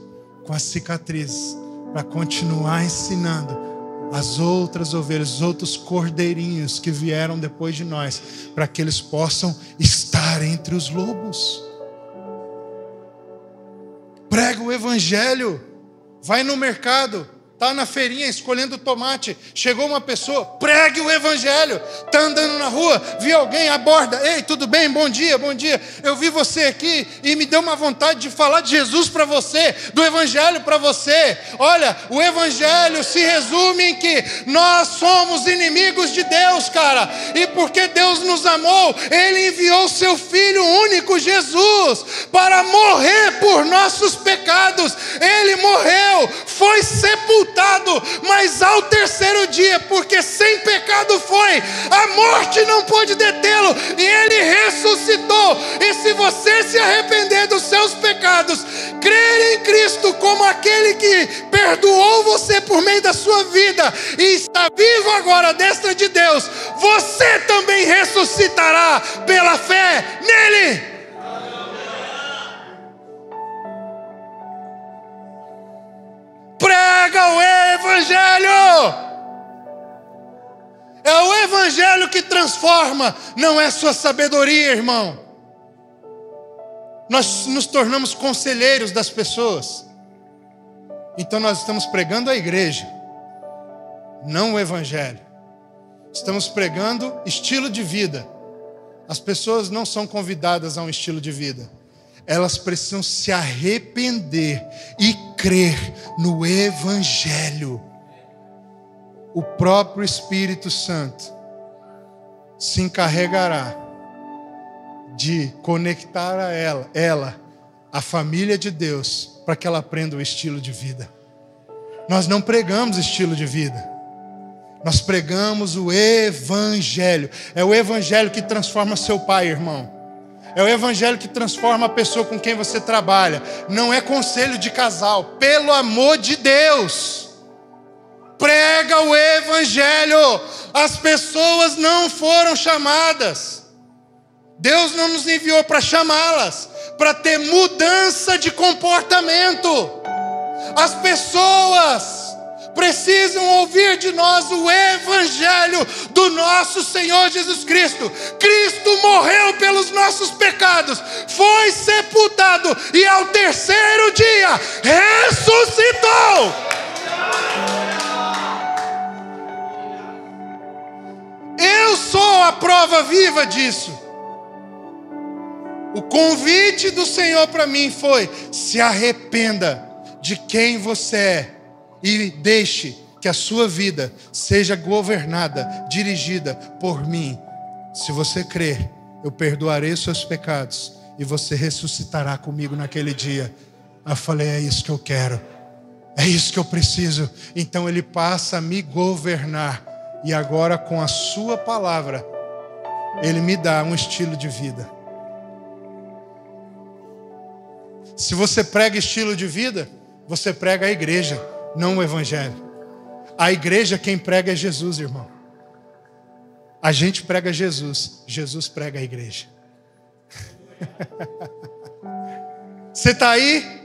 com as cicatrizes, para continuar ensinando as outras ovelhas, os outros cordeirinhos que vieram depois de nós, para que eles possam estar entre os lobos. Prega o evangelho, vai no mercado, está na feirinha escolhendo tomate, chegou uma pessoa, pregue o evangelho. Está andando na rua, viu alguém, aborda, ei, tudo bem, bom dia, eu vi você aqui e me deu uma vontade de falar de Jesus para você, do evangelho para você. Olha, o evangelho se resume em que nós somos inimigos de Deus, cara, e porque Deus nos amou, Ele enviou seu Filho único, Jesus, para morrer por nossos pecados. Ele morreu, foi sepultado, mas ao terceiro dia, porque sem pecado foi, a morte não pôde detê-lo, e Ele ressuscitou. E se você se arrepender dos seus pecados, crer em Cristo como aquele que perdoou você por meio da sua vida e está vivo agora à destra de Deus, você também ressuscitará pela fé nele. Prega o evangelho. É o evangelho que transforma, não é sua sabedoria, irmão. Nós nos tornamos conselheiros das pessoas. Então nós estamos pregando a igreja, não o evangelho. Estamos pregando estilo de vida. As pessoas não são convidadas a um estilo de vida. Elas precisam se arrepender e crer no evangelho. O próprio Espírito Santo se encarregará de conectar a ela, a família de Deus, para que ela aprenda o estilo de vida. Nós não pregamos estilo de vida. Nós pregamos o evangelho. É o evangelho que transforma seu pai, irmão. É o evangelho que transforma a pessoa com quem você trabalha. Não é conselho de casal. Pelo amor de Deus, prega o evangelho. As pessoas não foram chamadas. Deus não nos enviou para chamá-las, para ter mudança de comportamento. As pessoas precisam ouvir de nós o evangelho do nosso Senhor Jesus Cristo. Cristo morreu pelos nossos pecados, foi sepultado e ao terceiro dia ressuscitou. Eu sou a prova viva disso. O convite do Senhor para mim foi: se arrependa de quem você é e deixe que a sua vida seja governada, dirigida por mim. Se você crer, eu perdoarei os seus pecados e você ressuscitará comigo naquele dia. Eu falei: é isso que eu quero, é isso que eu preciso. Então Ele passa a me governar, e agora com a sua palavra Ele me dá um estilo de vida. Se você prega estilo de vida, você prega a igreja, não o evangelho. A igreja, quem prega é Jesus, irmão. A gente prega Jesus, Jesus prega a igreja. Você está aí?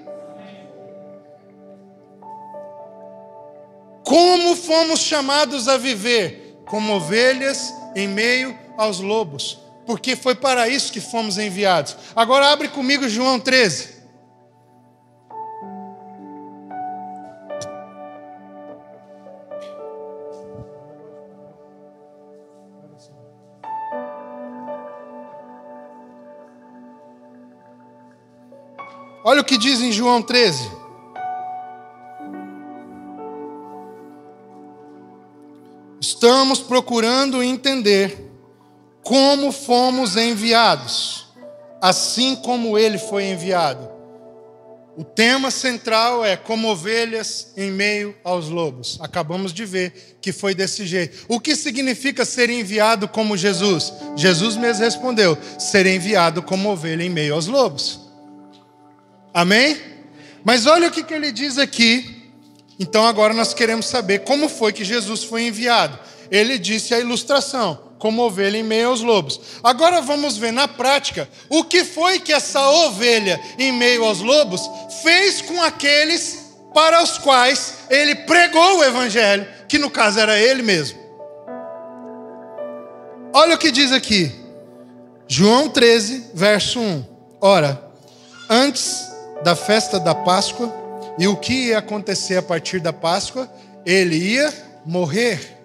Como fomos chamados a viver? Como ovelhas em meio aos lobos. Porque foi para isso que fomos enviados. Agora abre comigo João 13. Olha o que diz em João 13. Estamos procurando entender como fomos enviados, assim como ele foi enviado. O tema central é como ovelhas em meio aos lobos. Acabamos de ver que foi desse jeito. O que significa ser enviado como Jesus? Jesus mesmo respondeu: ser enviado como ovelha em meio aos lobos. Amém? Mas olha o que ele diz aqui. Então agora nós queremos saber como foi que Jesus foi enviado. Ele disse a ilustração, como ovelha em meio aos lobos. Agora vamos ver na prática o que foi que essa ovelha em meio aos lobos fez com aqueles para os quais ele pregou o evangelho, que no caso era ele mesmo. Olha o que diz aqui. João 13, verso 1. Ora, antes da festa da Páscoa, e o que ia acontecer a partir da Páscoa? Ele ia morrer.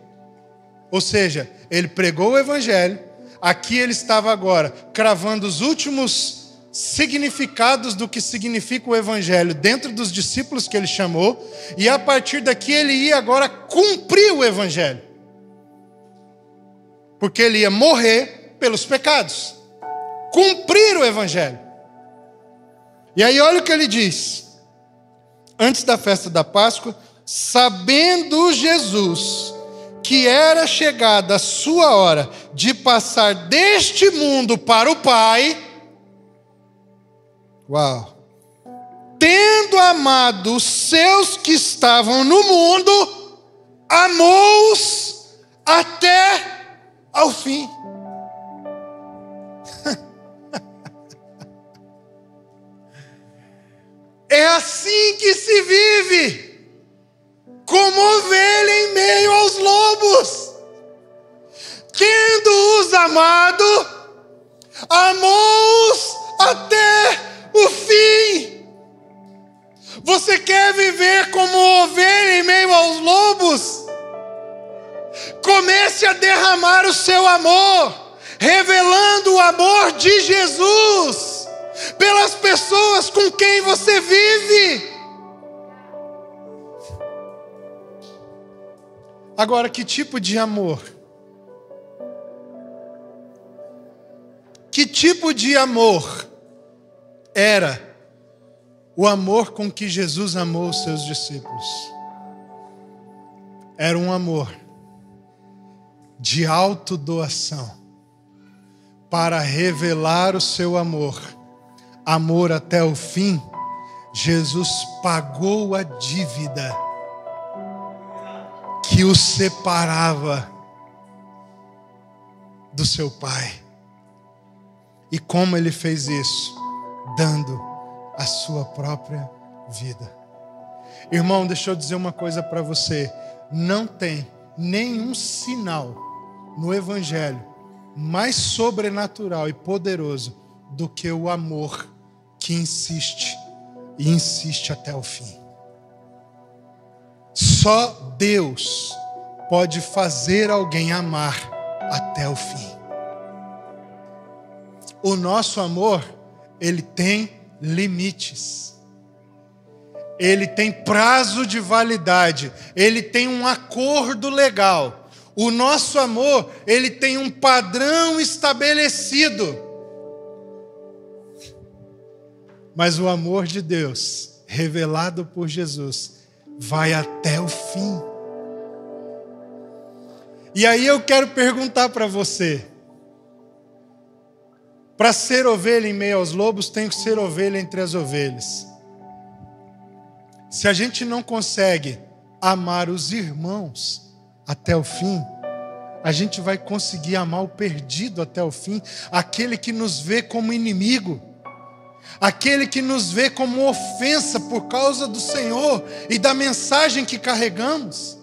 Ou seja, ele pregou o evangelho, aqui ele estava agora cravando os últimos significados do que significa o evangelho dentro dos discípulos que ele chamou, e a partir daqui ele ia agora cumprir o evangelho. Porque ele ia morrer pelos pecados. Cumprir o evangelho. E aí olha o que ele diz. Antes da festa da Páscoa, sabendo Jesus que era chegada a sua hora de passar deste mundo para o Pai, tendo amado os seus que estavam no mundo, amou-os até ao fim. É assim que se vive, como ovelha em meio aos lobos. Tendo-os amado, amou-os até o fim. Você quer viver como ovelha em meio aos lobos? Comece a derramar o seu amor, revelando o amor de Jesus pelas pessoas com quem você vive. Agora, que tipo de amor? Que tipo de amor era o amor com que Jesus amou os seus discípulos? Era um amor de autodoação para revelar o seu amor. Amor até o fim. Jesus pagou a dívida que o separava do seu Pai. E como ele fez isso? Dando a sua própria vida. Irmão, deixa eu dizer uma coisa para você. Não tem nenhum sinal no Evangelho mais sobrenatural e poderoso do que o amor que insiste e insiste até o fim. Só Deus pode fazer alguém amar até o fim. O nosso amor, ele tem limites. Ele tem prazo de validade. Ele tem um acordo legal. O nosso amor, ele tem um padrão estabelecido. Mas o amor de Deus, revelado por Jesus, vai até o fim. E aí eu quero perguntar para você. Para ser ovelha em meio aos lobos, tem que ser ovelha entre as ovelhas. Se a gente não consegue amar os irmãos até o fim, a gente vai conseguir amar o perdido até o fim, aquele que nos vê como inimigo, aquele que nos vê como ofensa por causa do Senhor e da mensagem que carregamos.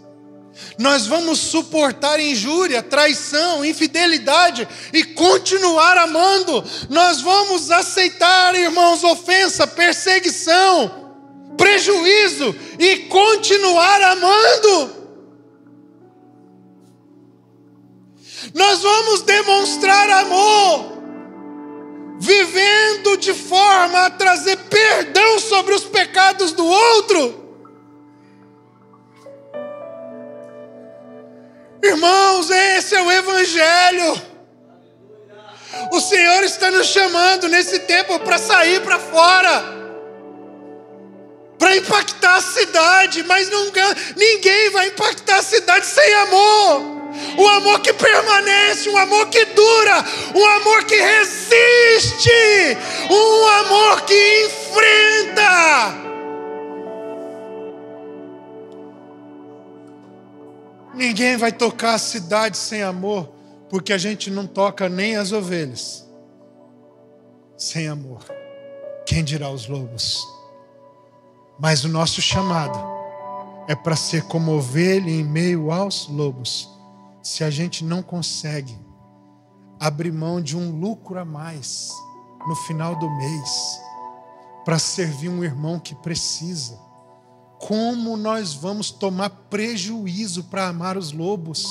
Nós vamos suportar injúria, traição, infidelidade e continuar amando. Nós vamos aceitar, irmãos, ofensa, perseguição, prejuízo e continuar amando. Nós vamos demonstrar amor, vivendo de forma a trazer perdão sobre os pecados do outro. Irmãos, esse é o Evangelho. O Senhor está nos chamando nesse tempo para sair para fora, para impactar a cidade, mas ninguém vai impactar a cidade sem amor. Um amor que permanece, um amor que dura, um amor que resiste, um amor que enfrenta. Ninguém vai tocar a cidade sem amor, porque a gente não toca nem as ovelhas sem amor. Quem dirá os lobos? Mas o nosso chamado é para ser como ovelha em meio aos lobos. Se a gente não consegue abrir mão de um lucro a mais no final do mês para servir um irmão que precisa, como nós vamos tomar prejuízo para amar os lobos?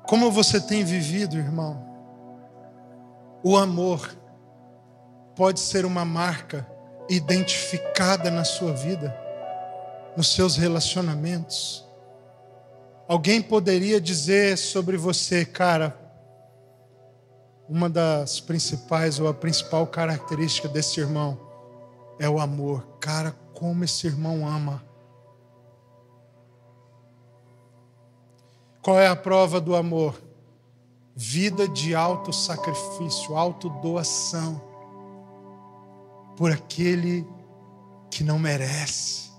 Como você tem vivido, irmão? O amor pode ser uma marca identificada na sua vida, nos seus relacionamentos. Alguém poderia dizer sobre você, cara, uma das principais ou a principal característica desse irmão é o amor. Cara, como esse irmão ama. Qual é a prova do amor? Vida de autossacrifício, autodoação por aquele que não merece,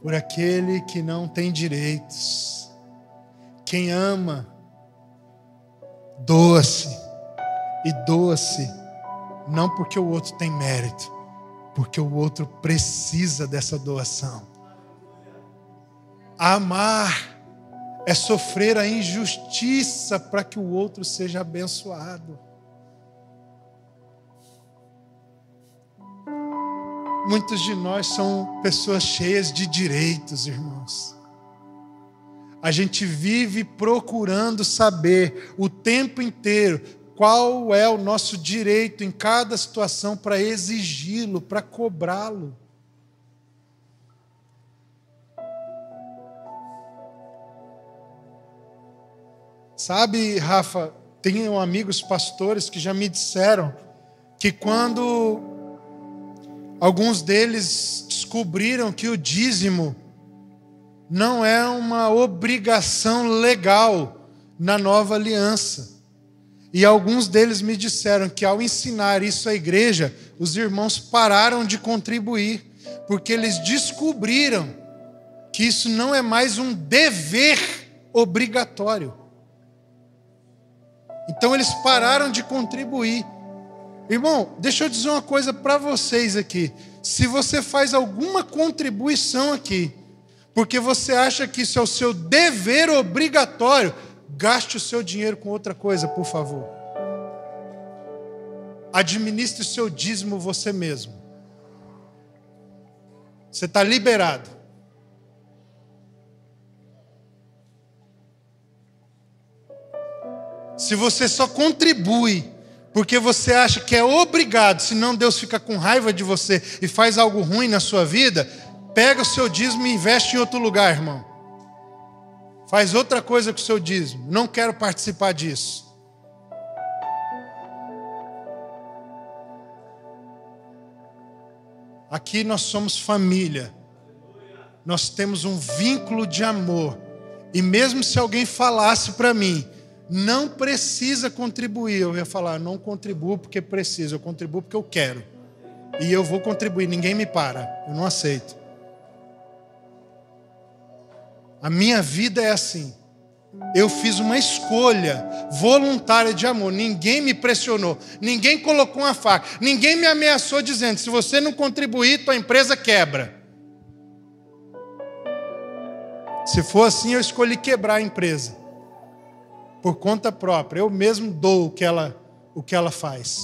por aquele que não tem direitos. Quem ama, doa-se, e doa-se não porque o outro tem mérito, porque o outro precisa dessa doação. Amar é sofrer a injustiça para que o outro seja abençoado. Muitos de nós são pessoas cheias de direitos, irmãos. A gente vive procurando saber o tempo inteiro qual é o nosso direito em cada situação para exigi-lo, para cobrá-lo. Sabe, Rafa, tenho amigos pastores que já me disseram que quando alguns deles descobriram que o dízimo não é uma obrigação legal na nova aliança. E alguns deles me disseram que ao ensinar isso à igreja, os irmãos pararam de contribuir, porque eles descobriram que isso não é mais um dever obrigatório. Então eles pararam de contribuir. Irmão, deixa eu dizer uma coisa para vocês aqui. Se você faz alguma contribuição aqui, porque você acha que isso é o seu dever obrigatório, gaste o seu dinheiro com outra coisa, por favor. Administre o seu dízimo você mesmo. Você está liberado. Se você só contribui porque você acha que é obrigado, senão Deus fica com raiva de você e faz algo ruim na sua vida, pega o seu dízimo e investe em outro lugar, irmão. Faz outra coisa com o seu dízimo. Não quero participar disso. Aqui nós somos família. Nós temos um vínculo de amor. E mesmo se alguém falasse para mim, não precisa contribuir, eu ia falar, não contribuo porque preciso, eu contribuo porque eu quero. e eu vou contribuir, ninguém me para, eu não aceito. A minha vida é assim. Eu fiz uma escolha voluntária de amor. Ninguém me pressionou. Ninguém colocou uma faca. Ninguém me ameaçou dizendo: se você não contribuir, tua empresa quebra. Se for assim, eu escolhi quebrar a empresa. Por conta própria. Eu mesmo dou o que ela faz.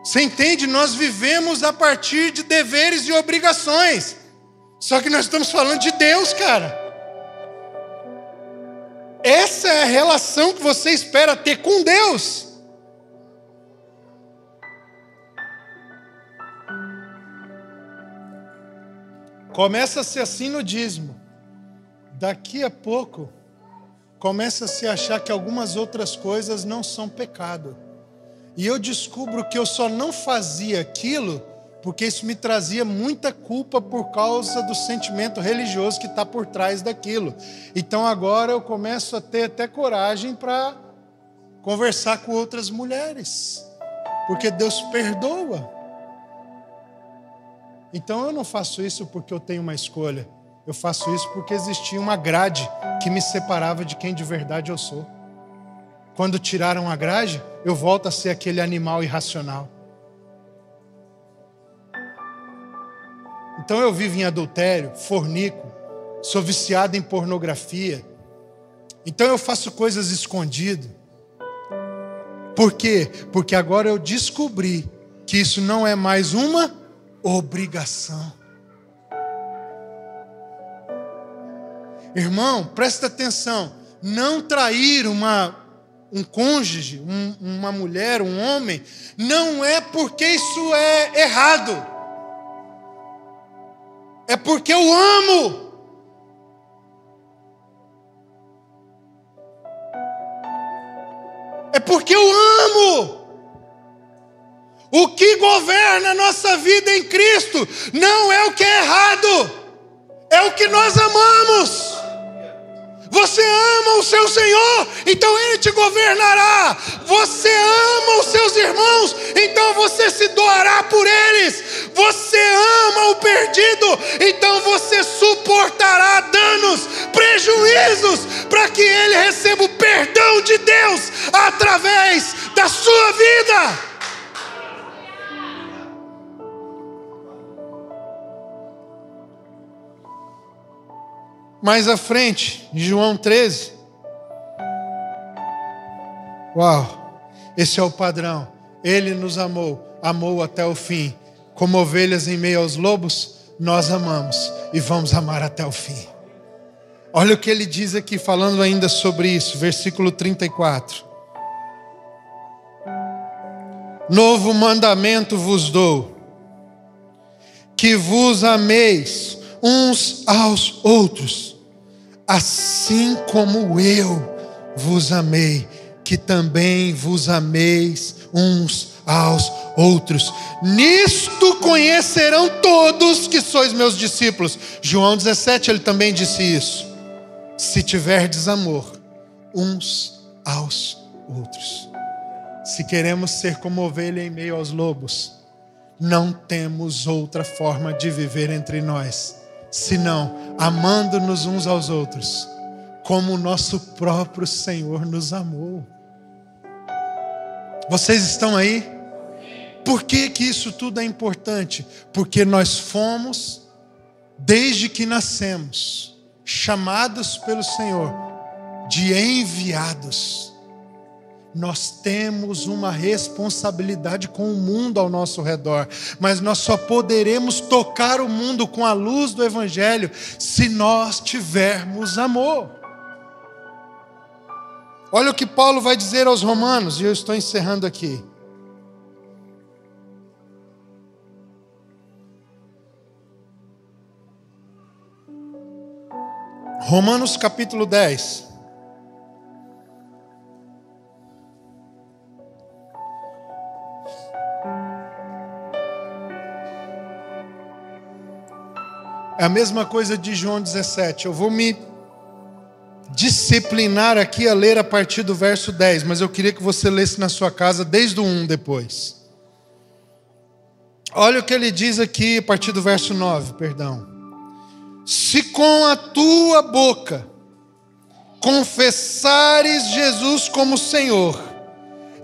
Você entende? Nós vivemos a partir de deveres e obrigações. Só que nós estamos falando de Deus, cara. Essa é a relação que você espera ter com Deus. Começa a ser assim no dízimo. Daqui a pouco, começa a se achar que algumas outras coisas não são pecado. E eu descubro que eu só não fazia aquilo porque isso me trazia muita culpa por causa do sentimento religioso que está por trás daquilo. Então agora eu começo a ter até coragem para conversar com outras mulheres, porque Deus perdoa. Então eu não faço isso porque eu tenho uma escolha, eu faço isso porque existia uma grade que me separava de quem de verdade eu sou. Quando tiraram a grade, eu volto a ser aquele animal irracional. Então eu vivo em adultério, fornico, sou viciado em pornografia. Então eu faço coisas escondidas. Por quê? Porque agora eu descobri que isso não é mais uma obrigação. Irmão, presta atenção. Não trair um cônjuge, uma mulher, um homem, não é porque isso é errado. É porque eu amo. É porque eu amo. O que governa a nossa vida em Cristo não é o que é errado, é o que nós amamos. Você ama o seu Senhor, então Ele te governará. Você ama os seus irmãos, então você se doará por eles. Você ama o perdido, então você suportará danos, prejuízos, para que ele receba o perdão de Deus através da sua vida. Mais à frente, em João 13. Uau, esse é o padrão. Ele nos amou, amou até o fim. Como ovelhas em meio aos lobos, nós amamos e vamos amar até o fim. Olha o que ele diz aqui, falando ainda sobre isso, versículo 34. Novo mandamento vos dou, que vos ameis uns aos outros, assim como eu vos amei, que também vos ameis uns aos outros. Nisto conhecerão todos que sois meus discípulos. João 17, ele também disse isso. Se tiverdes amor uns aos outros. Se queremos ser como ovelha em meio aos lobos, não temos outra forma de viver entre nós, senão amando-nos uns aos outros, como o nosso próprio Senhor nos amou. Vocês estão aí? Por que que isso tudo é importante? Porque nós fomos, desde que nascemos, chamados pelo Senhor de enviados. Nós temos uma responsabilidade com o mundo ao nosso redor, mas nós só poderemos tocar o mundo com a luz do Evangelho se nós tivermos amor. Olha o que Paulo vai dizer aos Romanos, e eu estou encerrando aqui. Romanos capítulo 10. É a mesma coisa de João 17. Eu vou me disciplinar aqui a ler a partir do verso 10, mas eu queria que você lesse na sua casa desde o 1 depois. Olha o que ele diz aqui a partir do verso 9, perdão. Se com a tua boca confessares Jesus como Senhor,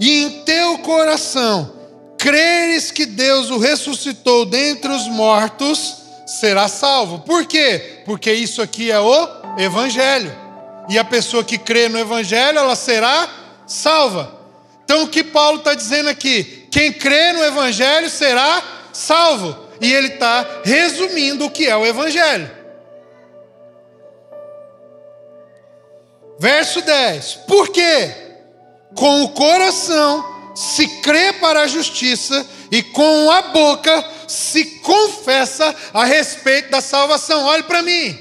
e em teu coração creres que Deus o ressuscitou dentre os mortos, será salvo. Por quê? Porque isso aqui é o Evangelho. E a pessoa que crê no Evangelho, ela será salva. Então o que Paulo está dizendo aqui? Quem crê no Evangelho será salvo. E ele está resumindo o que é o Evangelho. Verso 10. Por quê? Com o coração se crê para a justiça e com a boca se confessa a respeito da salvação. Olhe para mim.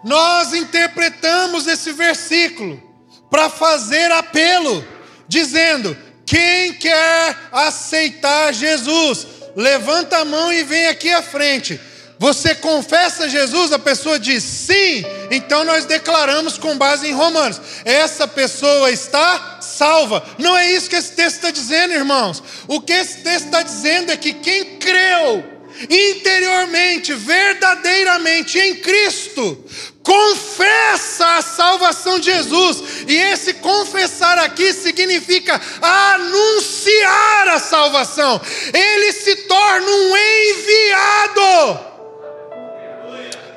Nós interpretamos esse versículo para fazer apelo, dizendo: quem quer aceitar Jesus, levanta a mão e vem aqui à frente. Você confessa Jesus? A pessoa diz sim. Então nós declaramos com base em Romanos: essa pessoa está salva. Não é isso que esse texto está dizendo, irmãos. O que esse texto está dizendo é que quem creu interiormente, verdadeiramente em Cristo, confessa a salvação de Jesus. E esse confessar aqui significa anunciar a salvação. Ele se torna um enviado.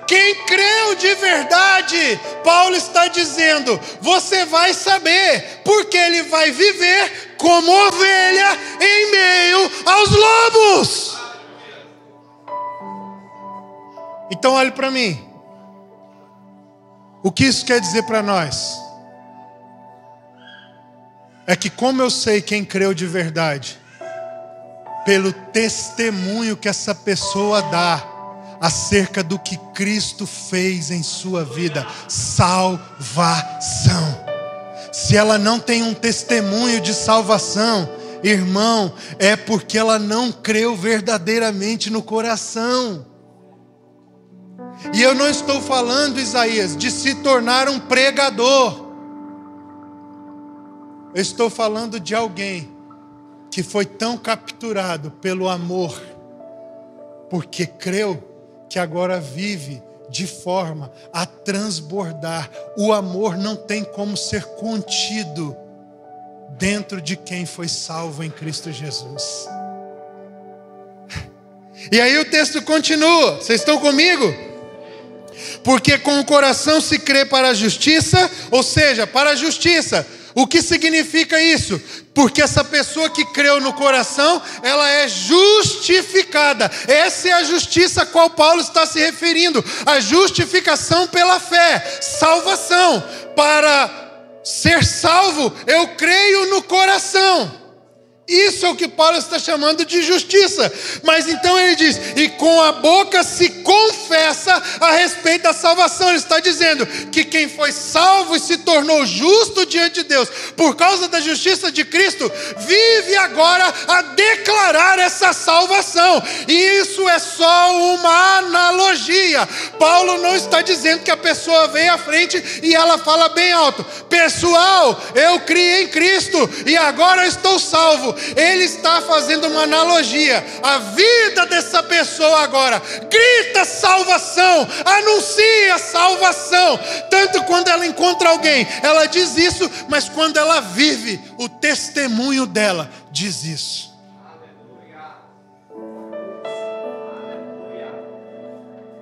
Quem creu de verdade, Paulo está dizendo, você vai saber, porque ele vai viver como ovelha em meio aos lobos. Então olhe para mim. O que isso quer dizer para nós? É que como eu sei quem creu de verdade, pelo testemunho que essa pessoa dá acerca do que Cristo fez em sua vida, salvação. Se ela não tem um testemunho de salvação, irmão, é porque ela não creu verdadeiramente no coração. E eu não estou falando, Isaías, de se tornar um pregador. Eu estou falando de alguém que foi tão capturado pelo amor, porque creu, que agora vive de forma a transbordar. O amor não tem como ser contido dentro de quem foi salvo em Cristo Jesus. E aí o texto continua. Vocês estão comigo? Porque com o coração se crê para a justiça, ou seja, para a justiça. O que significa isso? Porque essa pessoa que creu no coração, ela é justificada. Essa é a justiça a qual Paulo está se referindo. A justificação pela fé, salvação. Para ser salvo, eu creio no coração. Isso é o que Paulo está chamando de justiça. Mas então ele diz, e com a boca se confessa a respeito da salvação. Ele está dizendo que quem foi salvo e se tornou justo diante de Deus, por causa da justiça de Cristo, vive agora a declarar essa salvação. E isso é só uma analogia. Paulo não está dizendo que a pessoa vem à frente e ela fala bem alto: pessoal, eu criei em Cristo e agora eu estou salvo. Ele está fazendo uma analogia. A vida dessa pessoa agora grita salvação, anuncia salvação. Tanto quando ela encontra alguém, ela diz isso, mas quando ela vive, o testemunho dela diz isso.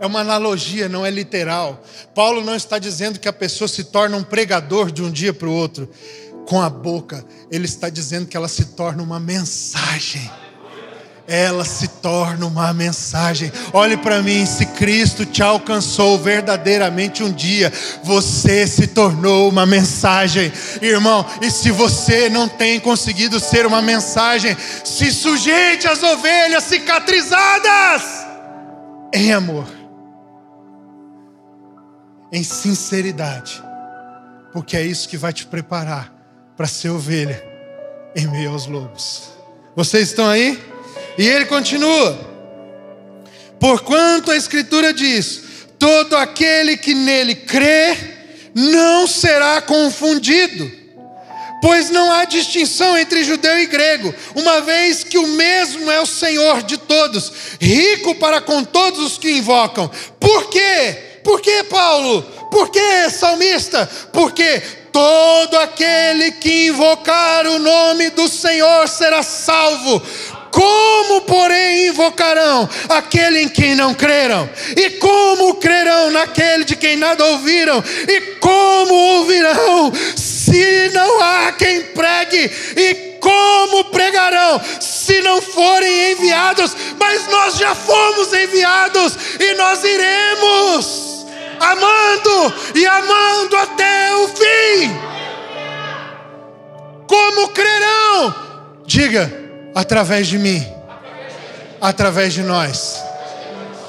É uma analogia, não é literal. Paulo não está dizendo que a pessoa se torna um pregador de um dia para o outro. Com a boca, ele está dizendo que ela se torna uma mensagem. Ela se torna uma mensagem. Olhe para mim, se Cristo te alcançou verdadeiramente um dia, você se tornou uma mensagem, irmão. E se você não tem conseguido ser uma mensagem, se sujeite às ovelhas cicatrizadas em amor, em sinceridade, porque é isso que vai te preparar para ser ovelha em meio aos lobos. Vocês estão aí? E ele continua: porquanto a Escritura diz, todo aquele que nele crê não será confundido, Pois não há distinção entre judeu e grego, uma vez que o mesmo é o Senhor de todos, rico para com todos os que invocam. Por quê? Por que, Paulo? Por que, salmista? Porque todo aquele que invocar o nome do Senhor será salvo. Como, porém, invocarão aquele em quem não creram? E como crerão naquele de quem nada ouviram? E como ouvirão se não há quem pregue? E como pregarão se não forem enviados? Mas nós já fomos enviados e nós iremos, amando e amando até o fim. Como crerão? Diga: através de mim, através de nós.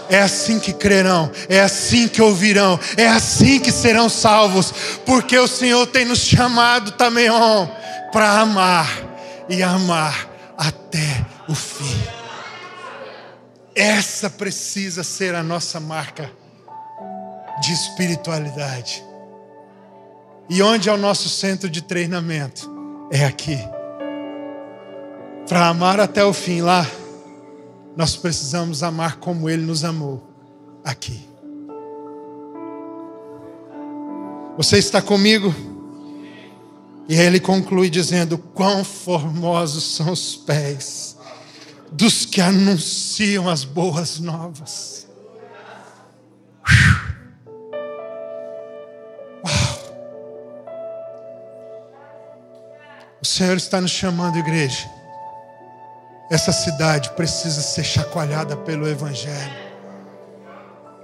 É assim que crerão, é assim que ouvirão, é assim que serão salvos, porque o Senhor tem nos chamado também para amar e amar até o fim. Essa precisa ser a nossa marca de espiritualidade. E onde é o nosso centro de treinamento? É aqui. Para amar até o fim lá, nós precisamos amar como Ele nos amou aqui. Você está comigo? E ele conclui dizendo: quão formosos são os pés dos que anunciam as boas novas. Uau. O Senhor está nos chamando, igreja. Essa cidade precisa ser chacoalhada pelo Evangelho.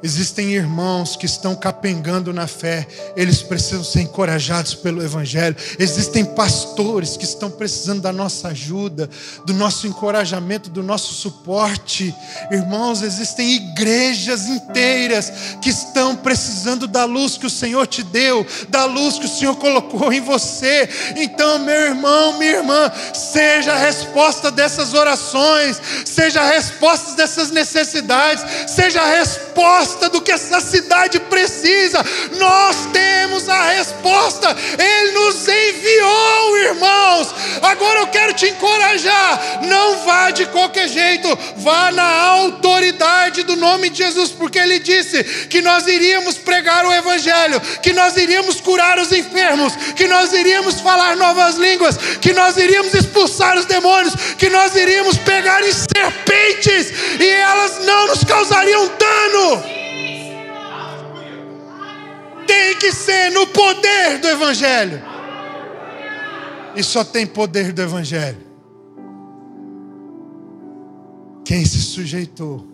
Existem irmãos que estão capengando na fé, eles precisam ser encorajados pelo Evangelho. Existem pastores que estão precisando da nossa ajuda, do nosso encorajamento, do nosso suporte. Irmãos, existem igrejas inteiras que estão precisando da luz que o Senhor te deu, da luz que o Senhor colocou em você. Então, meu irmão, minha irmã, seja a resposta dessas orações, seja a resposta dessas necessidades, seja a resposta do que essa cidade precisa. Nós temos a resposta. Ele nos enviou, irmãos. Agora eu quero te encorajar: não vá de qualquer jeito, vá na autoridade do nome de Jesus, porque Ele disse que nós iríamos pregar o Evangelho, que nós iríamos curar os enfermos, que nós iríamos falar novas línguas, que nós iríamos expulsar os demônios, que nós iríamos pegar em serpentes e elas não nos causariam dano. Tem que ser no poder do Evangelho. E só tem poder do Evangelho quem se sujeitou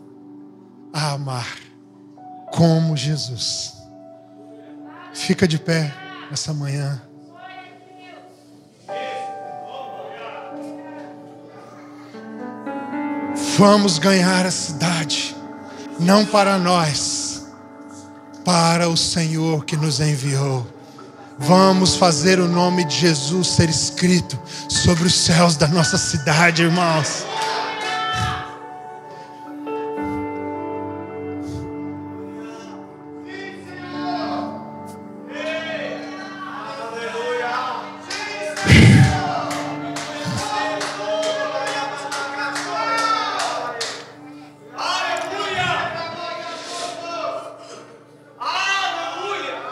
a amar como Jesus. Fica de pé essa manhã. Vamos ganhar a cidade, não para nós, para o Senhor que nos enviou. Vamos fazer o nome de Jesus ser escrito sobre os céus da nossa cidade, irmãos.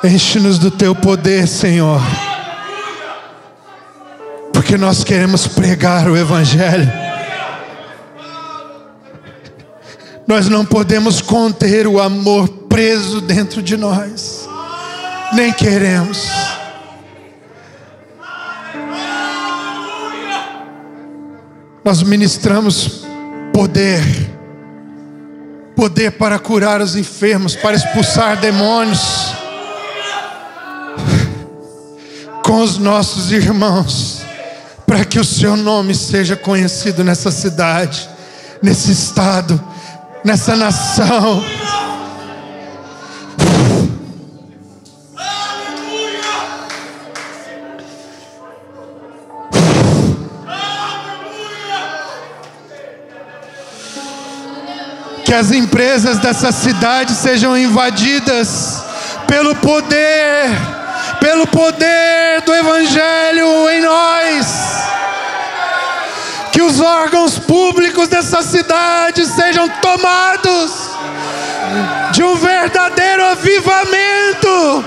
Enche-nos do Teu poder, Senhor, porque nós queremos pregar o Evangelho. Nós não podemos conter o amor preso dentro de nós, nem queremos. Nós ministramos poder para curar os enfermos, para expulsar demônios com os nossos irmãos, para que o Seu nome seja conhecido nessa cidade, nesse estado, nessa nação. Que as empresas dessa cidade sejam invadidas pelo poder pelo poder do Evangelho em nós. Que os órgãos públicos dessa cidade sejam tomados de um verdadeiro avivamento.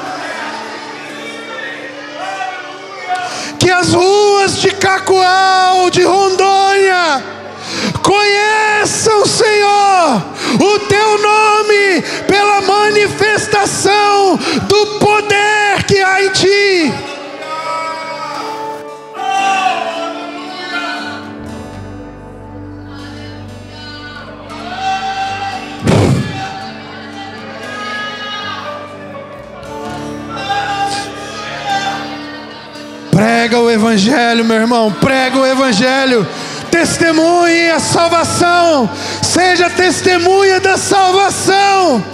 Que as ruas de Cacoal, de Rondônia, conheçam, Senhor, o Teu nome pela manifestação do poder que há em Ti. Prega o Evangelho, meu irmão, prega o Evangelho. Testemunhe a salvação. Seja testemunha da salvação.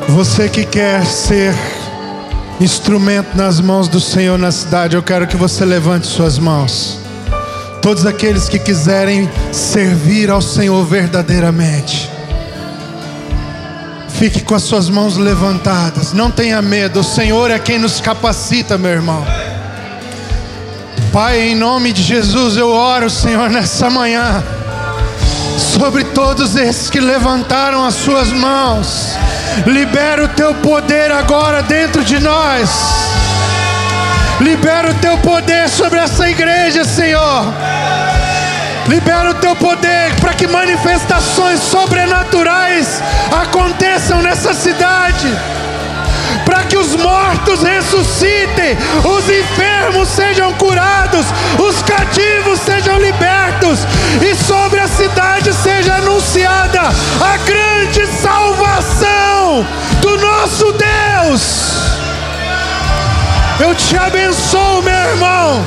Você que quer ser instrumento nas mãos do Senhor na cidade, eu quero que você levante suas mãos. Todos aqueles que quiserem servir ao Senhor verdadeiramente, fique com as suas mãos levantadas. Não tenha medo, o Senhor é quem nos capacita, meu irmão. Pai, em nome de Jesus, eu oro, Senhor, nessa manhã, sobre todos esses que levantaram as suas mãos. Libera o Teu poder agora dentro de nós. Libera o Teu poder sobre essa igreja, Senhor. Libera o Teu poder para que manifestações sobrenaturais aconteçam nessa cidade. Para que os mortos ressuscitem, os enfermos sejam curados, os cativos sejam libertos, e sobre a cidade seja anunciada a grande salvação do nosso Deus. Eu te abençoo, meu irmão.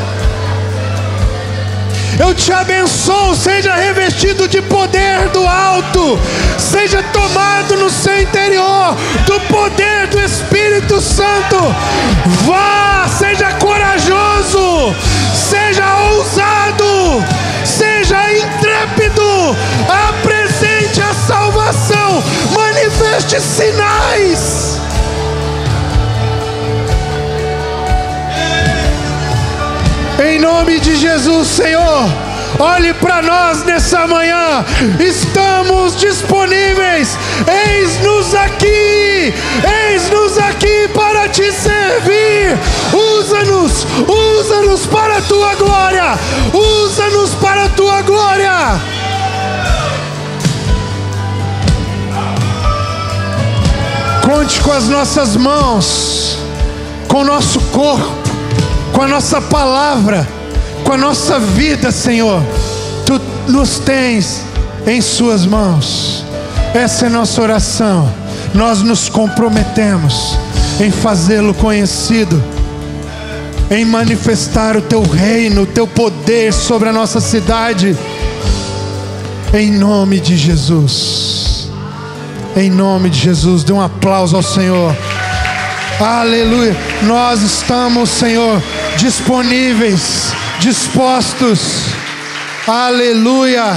Eu te abençoo, seja revestido de poder do alto, seja tomado no seu interior do poder do Espírito Santo. Vá, seja corajoso, seja ousado, seja intrépido, apresente a salvação, manifeste sinais. Em nome de Jesus, Senhor, olhe para nós nessa manhã. Estamos disponíveis. Eis-nos aqui para te servir. Usa-nos, usa-nos para a tua glória. Usa-nos para a tua glória. Conte com as nossas mãos, com o nosso corpo, com a nossa palavra, com a nossa vida, Senhor. Tu nos tens em suas mãos. Essa é a nossa oração. Nós nos comprometemos em fazê-lo conhecido, em manifestar o Teu reino, o Teu poder sobre a nossa cidade, em nome de Jesus. Em nome de Jesus. Dê um aplauso ao Senhor. Aleluia. Nós estamos, Senhor, disponíveis, dispostos. Aleluia.